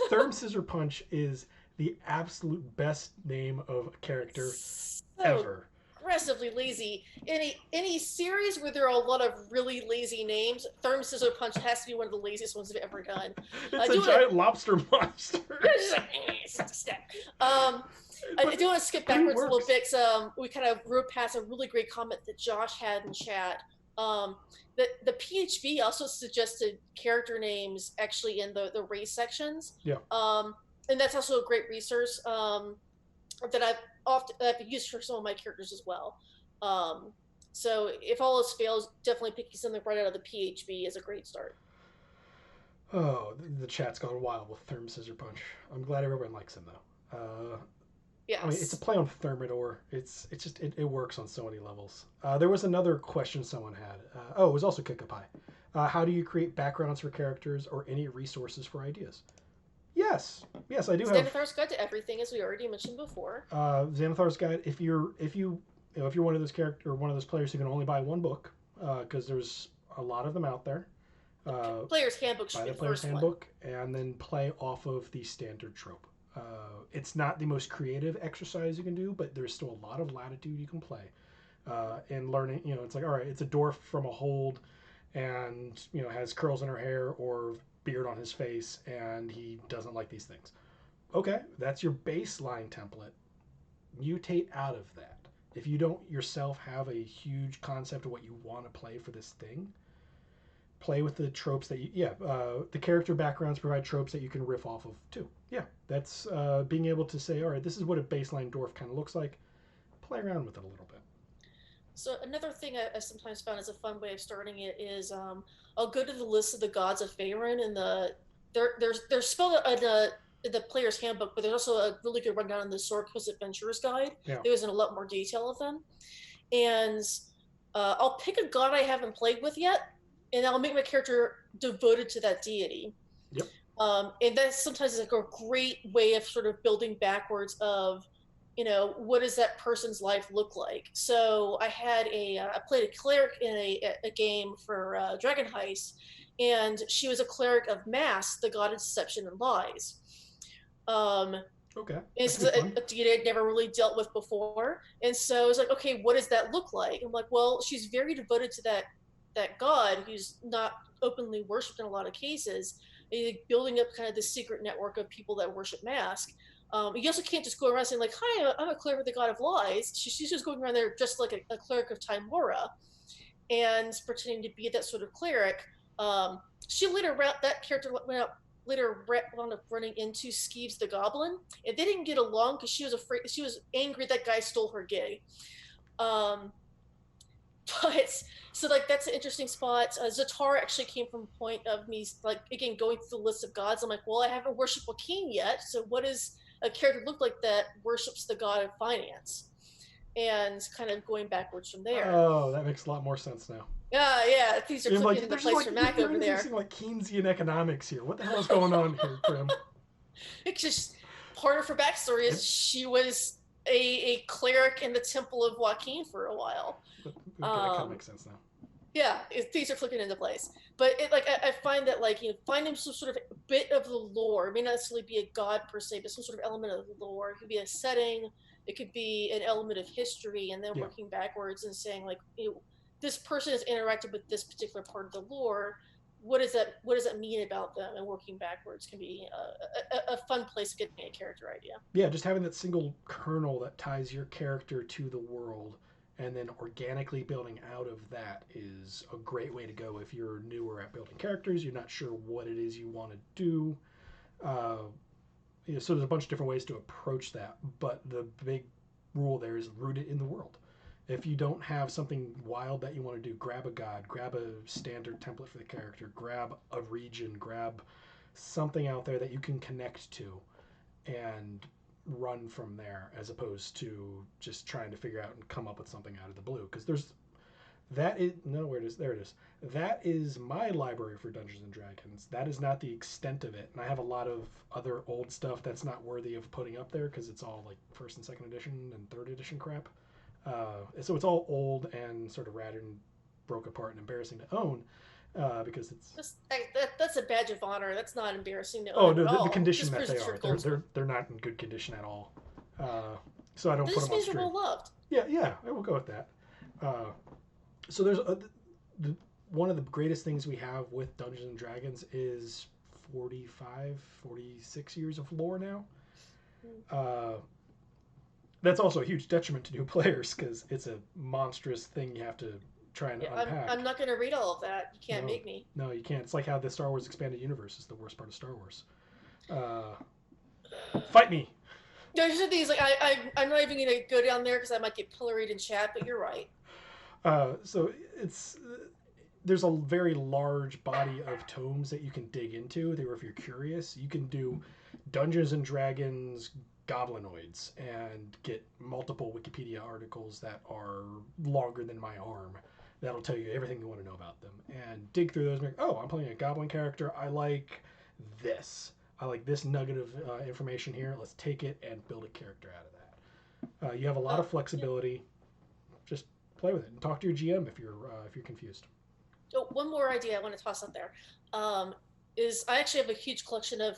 Therm Scissor Punch is the absolute best name of a character So ever. aggressively lazy. Any series where there are a lot of really lazy names, Therm Scissor Punch has to be one of the laziest ones I've ever done. It's a giant lobster monster. I do want to skip backwards a little bit. We kind of wrote past a really great comment that Josh had in chat. The PHB also suggested character names actually in the race sections. Yeah. And that's also a great resource that I've used for some of my characters as well. So if all else fails, definitely picking something right out of the PHB is a great start. Oh, the chat's gone wild with Therm Scissor Punch. I'm glad everyone likes him though. Yes. I mean, it's a play on Thermidor. It works on so many levels. There was another question someone had. It was also Kick Up High. How do you create backgrounds for characters or any resources for ideas? Yes, I do have. Xanathar's Guide to Everything, as we already mentioned before. Xanathar's Guide. If you're one of those character or one of those players who can only buy one book, because there's a lot of them out there. Player's Handbook should be the Player's first Handbook, and then play off of the standard trope. It's not the most creative exercise you can do, but there's still a lot of latitude you can play. And learning, it's like, all right, it's a dwarf from a hold, and has curls in her hair or beard on his face, and he doesn't like these things. Okay, that's your baseline template. Mutate out of that. If you don't yourself have a huge concept of what you want to play for this thing, play with the tropes that the character backgrounds provide tropes that you can riff off of too. Yeah, that's being able to say, all right, this is what a baseline dwarf kind of looks like. Play around with it a little bit. So another thing I sometimes found as a fun way of starting it is I'll go to the list of the gods of Faerun and they're spelled in the player's handbook, but there's also a really good rundown in the Sword Coast Adventurer's Guide. Yeah. There was in a lot more detail of them, and I'll pick a god I haven't played with yet, and I'll make my character devoted to that deity. Yep. And that sometimes is like a great way of sort of building backwards of, what does that person's life look like? So I played a cleric in a game for Dragon Heist, and she was a cleric of Mask, the god of deception and lies. Okay. It's a deity I'd never really dealt with before, and so I was like, okay, what does that look like? I'm like, well, she's very devoted to that god who's not openly worshipped in a lot of cases, building up kind of the secret network of people that worship Mask. You also can't just go around saying like, "Hi, I'm a cleric of the god of lies." She's just going around there just like a cleric of Timora, and pretending to be that sort of cleric. She later that character went out later wound up running into Skeeves the Goblin, and they didn't get along because she was afraid. She was angry that guy stole her gig. But so like that's an interesting spot. Zatar actually came from a point of me like again going through the list of gods. I'm like, well, I haven't worshipped Joaquin yet, so what does a character look like that worships the god of finance? And kind of going backwards from there. Oh, that makes a lot more sense now. Yeah, things are clicking into place for Mack over there. There's like Keynesian economics here. What the hell is going on here, Prym? It's just part of her backstory is she was a cleric in the temple of Joaquin for a while. That kind of makes sense now. Yeah, things are clicking into place. But I find that finding some sort of bit of the lore, it may not necessarily be a god per se, but some sort of element of the lore. It could be a setting, it could be an element of history, and then working backwards and saying like, this person has interacted with this particular part of the lore. What does that mean about them? And working backwards can be a fun place to get a character idea. Yeah, just having that single kernel that ties your character to the world, and then organically building out of that is a great way to go if you're newer at building characters. You're not sure what it is you want to do. So there's a bunch of different ways to approach that, but the big rule there is root it in the world. If you don't have something wild that you want to do, grab a god, grab a standard template for the character, grab a region, grab something out there that you can connect to, and run from there, as opposed to just trying to figure out and come up with something out of the blue. Because there it is. That is my library for Dungeons and Dragons. That is not the extent of it, and I have a lot of other old stuff that's not worthy of putting up there because it's all like first and second edition and third edition crap. So it's all old and sort of ratted and broke apart and embarrassing to own, because it's that's a badge of honor. That's not embarrassing to own. Oh no, the condition that they are, they're not in good condition at all. So I don't put them on stream. Well loved. Yeah, I will go with that. So there's one of the greatest things we have with Dungeons and Dragons is 46 years of lore now. That's also a huge detriment to new players because it's a monstrous thing you have to try and unpack. I'm not going to read all of that. You can't make me. No, you can't. It's like how the Star Wars Expanded Universe is the worst part of Star Wars. Fight me. There's the things like I'm not even going to go down there because I might get pilloried in chat, but you're right. So there's a very large body of tomes that you can dig into. If you're curious, you can do Dungeons and Dragons goblinoids and get multiple Wikipedia articles that are longer than my arm that'll tell you everything you want to know about them, and dig through those and be like, oh, I'm playing a goblin character, I like this nugget of information here, let's take it and build a character out of that. You have a lot of flexibility. Just play with it and talk to your GM if you're confused. Oh, one more idea I want to toss out there is I actually have a huge collection of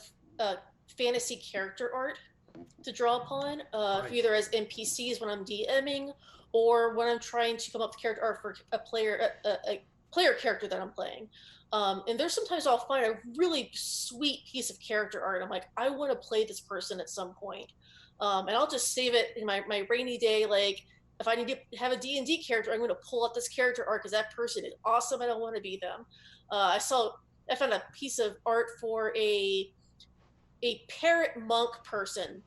fantasy character art to draw upon, nice. Either as NPCs when I'm DMing or when I'm trying to come up with character art for a player character that I'm playing. And there's sometimes I'll find a really sweet piece of character art. I'm like, I want to play this person at some point. And I'll just save it in my rainy day. Like if I need to have a D&D character, I'm going to pull up this character art because that person is awesome. I don't want to be them. I found a piece of art for a parrot monk person.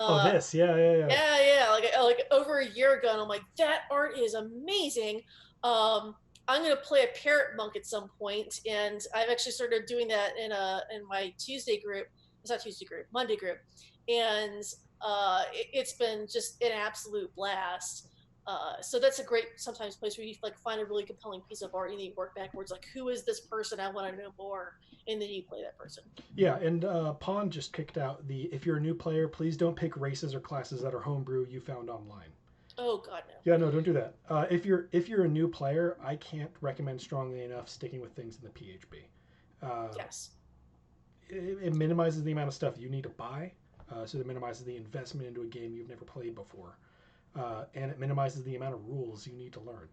Oh, Uh, this, yeah. yeah, like over a year ago, and I'm like, that art is amazing. Um, I'm gonna play a parrot monk at some point, and I've actually started doing that in my Tuesday group. It's not Tuesday group, Monday group, and it's been just an absolute blast. So that's a great sometimes place where you like find a really compelling piece of art and then you work backwards, like who is this person? I want to know more, and then you play that person. Yeah, and Pawn just kicked out the if you're a new player, please don't pick races or classes that are homebrew you found online. Oh God, no. Yeah, no, don't do that. If you're a new player, I can't recommend strongly enough sticking with things in the PHB. Uh, Yes. it minimizes the amount of stuff you need to buy, so it minimizes the investment into a game you've never played before, and it minimizes the amount of rules you need to learn.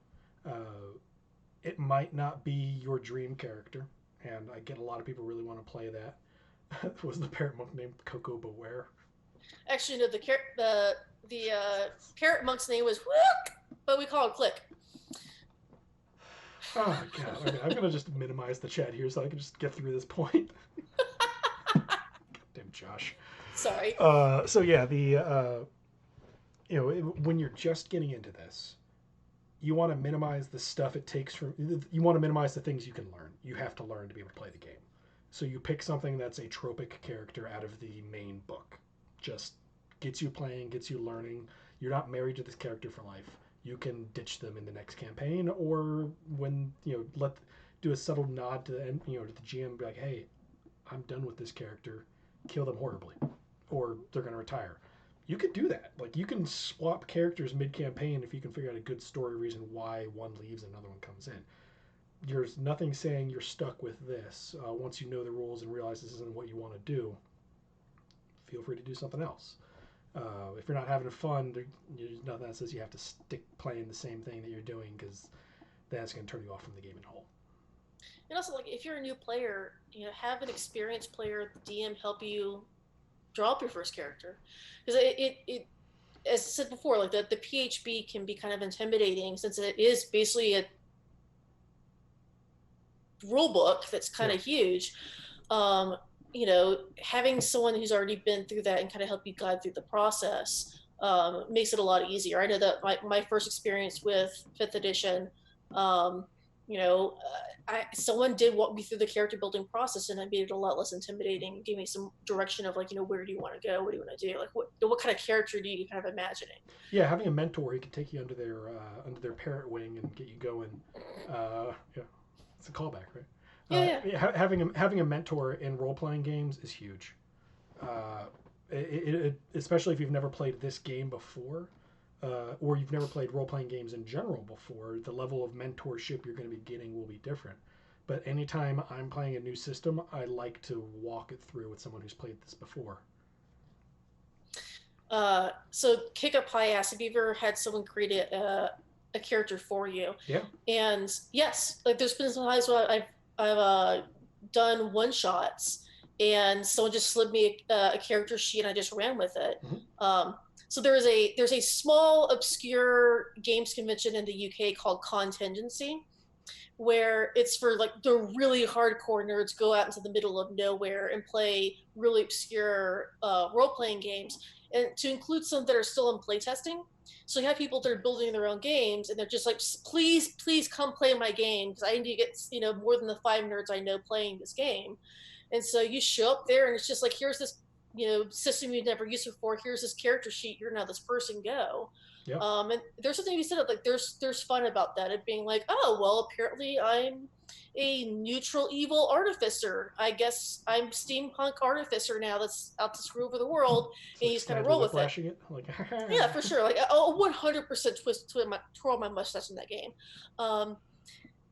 It might not be your dream character, and I get a lot of people really want to play that. Was the parrot monk named Coco Beware? Actually, no. The carrot monk's name was Whook, but we call it Click. Oh god. Okay, I'm gonna just minimize the chat here so I can just get through this point. Damn Josh. Sorry. So yeah, the when you're just getting into this, you want to minimize the stuff it takes from. You want to minimize the things you can learn. You have to learn to be able to play the game. So you pick something that's a tropic character out of the main book. Just gets you playing, gets you learning. You're not married to this character for life. You can ditch them in the next campaign, or when let do a subtle nod to the to the GM, be like, hey, I'm done with this character. Kill them horribly, or they're gonna retire. You can do that. Like you can swap characters mid campaign if you can figure out a good story reason why one leaves and another one comes in. There's nothing saying you're stuck with this. Once you know the rules and realize this isn't what you want to do, feel free to do something else. If you're not having fun, there's nothing that says you have to stick playing the same thing that you're doing because that's going to turn you off from the game in whole. And also, like, if you're a new player, have an experienced player, the DM, help you draw up your first character, because it as I said before, like the PHB can be kind of intimidating since it is basically a rule book that's kind of huge. Um, Having someone who's already been through that and kind of help you guide through the process makes it a lot easier. I know that my first experience with fifth edition, um, you know, someone did walk me through the character building process, and it made it a lot less intimidating. Gave me some direction of like, where do you want to go? What do you want to do? Like, what kind of character do you kind of imagining? Yeah, having a mentor who can take you under their parrot wing and get you going. Yeah, it's a callback, right? Having a mentor in role playing games is huge. Especially if you've never played this game before, or you've never played role playing games in general before. The level of mentorship you're going to be getting will be different. But anytime I'm playing a new system, I like to walk it through with someone who's played this before. So kick up high ass. Have you ever had someone create a character for you? Yeah. And yes, like there's been some times where I've done one shots, and someone just slid me a character sheet, and I just ran with it. Mm-hmm. So there's a small obscure games convention in the UK called Contingency, where it's for like the really hardcore nerds go out into the middle of nowhere and play really obscure role-playing games, and to include some that are still in playtesting. So you have people that are building their own games, and they're just like, please come play my game because I need to get more than the 5 nerds I know playing this game. And so you show up there, and it's just like, here's this system you've never used before. Here's this character sheet. You're now this person. Go. Yep. And there's something to be said of like there's fun about that. It being like, oh well, apparently I'm a neutral evil artificer. I guess I'm steampunk artificer now that's out to screw over the world, and you just kind of roll with it. Like, yeah, for sure. Like I'll 100% twirl my mustache in that game.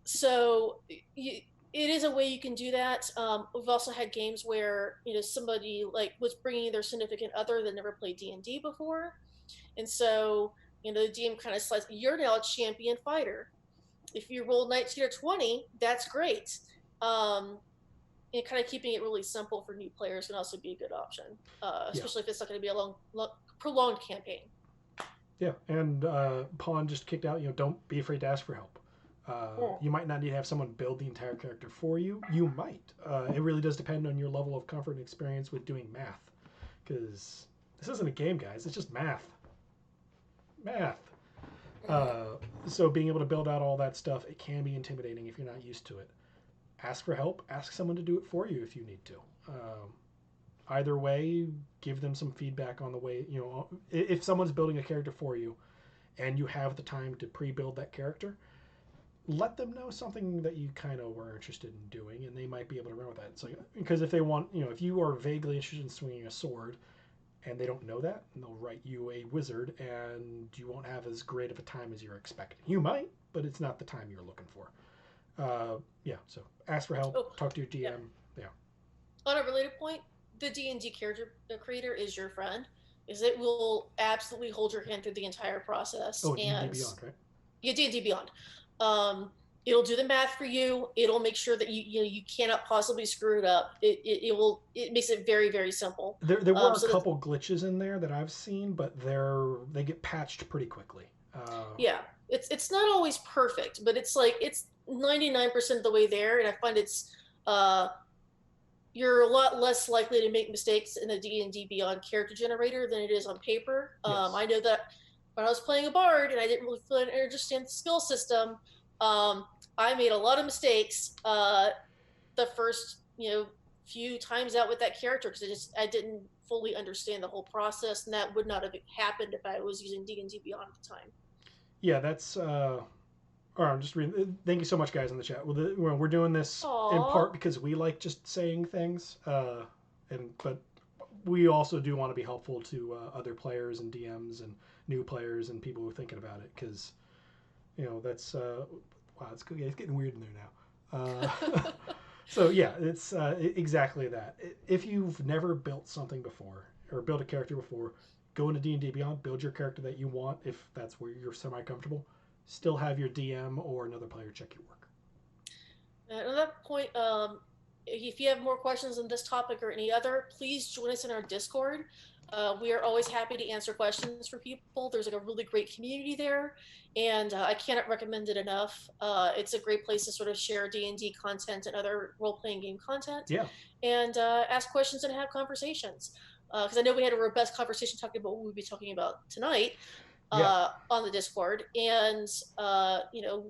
So it is a way you can do that. We've also had games where somebody like was bringing their significant other that never played D&D before, and so the DM kind of slides. You're now a champion fighter. If you roll 19 or 20, that's great. And kind of keeping it really simple for new players can also be a good option, especially if it's not going to be a long, prolonged campaign. Yeah, and Pawn just kicked out. Don't be afraid to ask for help. You might not need to have someone build the entire character for you. You might. It really does depend on your level of comfort and experience with doing math, because This isn't a game, guys. It's just math. Math. Mhm. So being able to build out all that stuff, it can be intimidating if you're not used to it. Ask for help. Ask someone to do it for you if you need to. Either way, give them some feedback on the way. If someone's building a character for you, and you have the time to pre-build that character, let them know something that you kind of were interested in doing, and they might be able to run with that. It's like, because if they want, if you are vaguely interested in swinging a sword, and they don't know that, and they'll write you a wizard, and you won't have as great of a time as you're expecting. You might, but it's not the time you're looking for. Yeah, so ask for help, Oh, talk to your yeah. DM. Yeah. On a related point, the D&D character creator is your friend, is it will absolutely hold your hand through the entire process. Oh, D&D And Beyond, right? yeah, D&D Beyond. Um, it'll do the math for you. It'll make sure that you cannot possibly screw it up. It makes it very, very simple. There were a So that couple glitches in there that I've seen, but they get patched pretty quickly. yeah, it's not always perfect, but it's 99% of the way there, and I find uh you're a lot less likely to make mistakes in the D&D Beyond character generator than it is on paper. Yes. I know that when I was playing a bard and I didn't really feel understand the skill system, I made a lot of mistakes the first few times out with that character because I didn't fully understand the whole process, and that would not have happened if I was using D&D Beyond at the time. Yeah, that's. Or I'm just reading. Thank you so much, guys, in the chat. We're doing this in Aww. part because we like just saying things, but we also do want to be helpful to other players and DMs and new players and people who are thinking about it because that's wow, it's getting weird in there now. So yeah, it's exactly that. If you've never built something before or built a character before, go into D&D Beyond, build your character that you want if that's where you're semi comfortable. Still have your DM or another player check your work. At that point, if you have more questions on this topic or any other, please join us in our Discord. We are always happy to answer questions for people. There's like a really great community there, and I cannot recommend it enough. It's a great place to sort of share D&D content and other role-playing game content, Yeah. and ask questions and have conversations. Because I know we had a robust conversation talking about what we'll be talking about tonight Yeah. on the Discord, and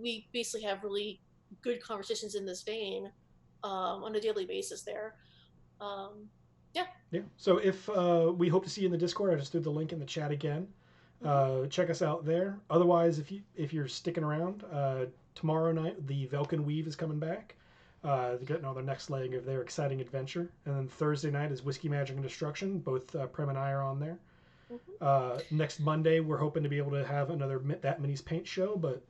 we basically have really good conversations in this vein on a daily basis there. Yeah. Yeah. So if we hope to see you in the Discord, I just threw the link in the chat again. Check us out there. Otherwise, if you're sticking around, tomorrow night the Velkin Weave is coming back. They're getting on their next leg of their exciting adventure, and then Thursday night is Whiskey, Magic, and Destruction. Both Prym and I are on there. Next Monday, we're hoping to be able to have another That Minis Paint show, but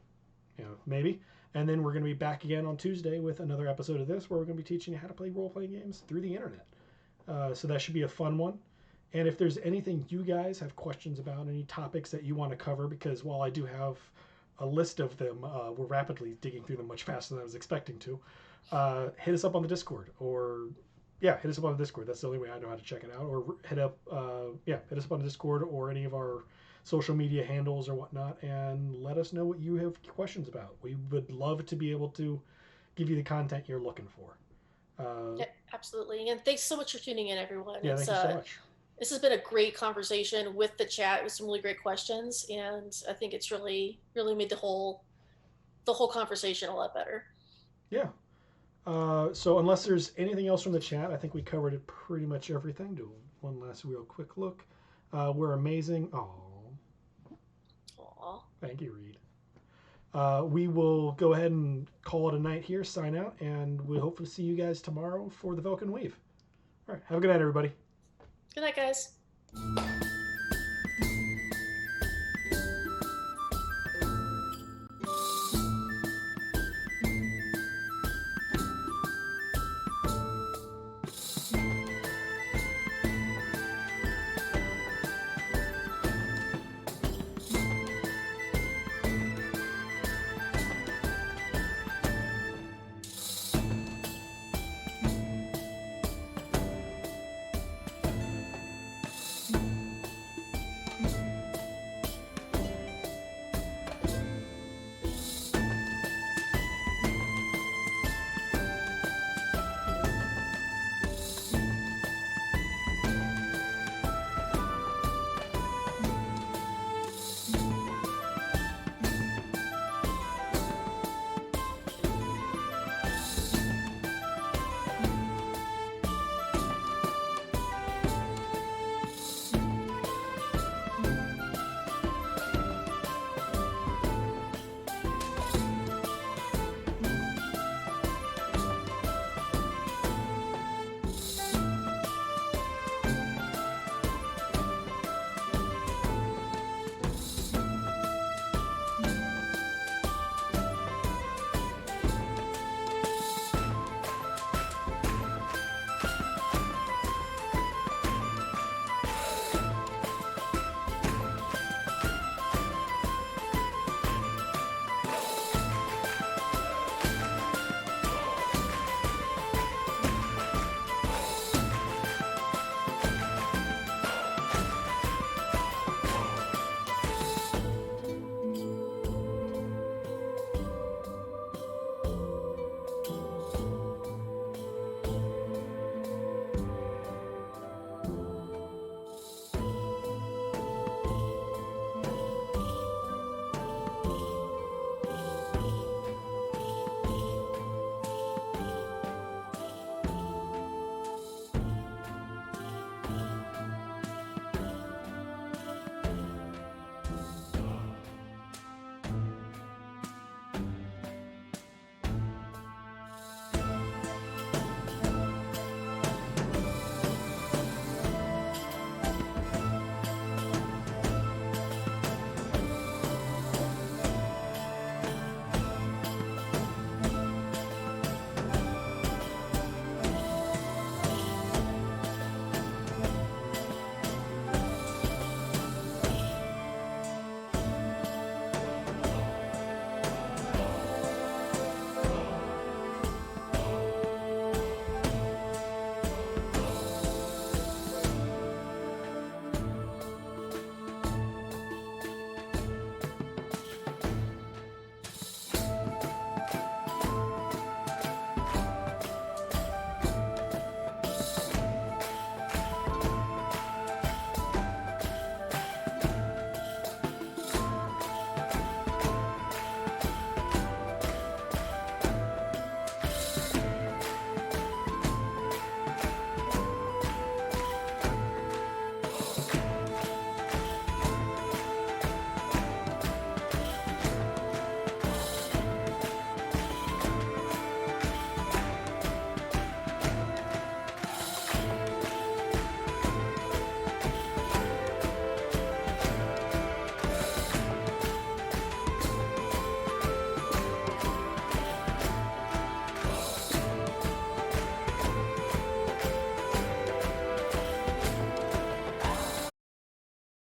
maybe. And then we're going to be back again on Tuesday with another episode of this, where we're going to be teaching you how to play role-playing games through the internet. So that should be a fun one. And if there's anything you guys have questions about, any topics that you want to cover, because while I do have a list of them, we're rapidly digging through them much faster than I was expecting to. Hit us up on the Discord, or hit us up on the Discord. That's the only way I know how to check it out. Or hit us up on the Discord or any of our social media handles or whatnot, and let us know what you have questions about. We would love to be able to give you the content you're looking for. Yeah, absolutely. And thanks so much for tuning in, everyone. Yeah, thank you so much. This has been a great conversation with the chat with some really great questions, and I think it's really made the whole conversation a lot better. Yeah. So unless there's anything else from the chat, I think we covered it pretty much everything. Do one last real quick look. We're amazing. Aww. Thank you, Reed. We will go ahead and call it a night here, sign out, and we hope to see you guys tomorrow for the Velkin Weave. All right. Have a good night, everybody. Good night, guys.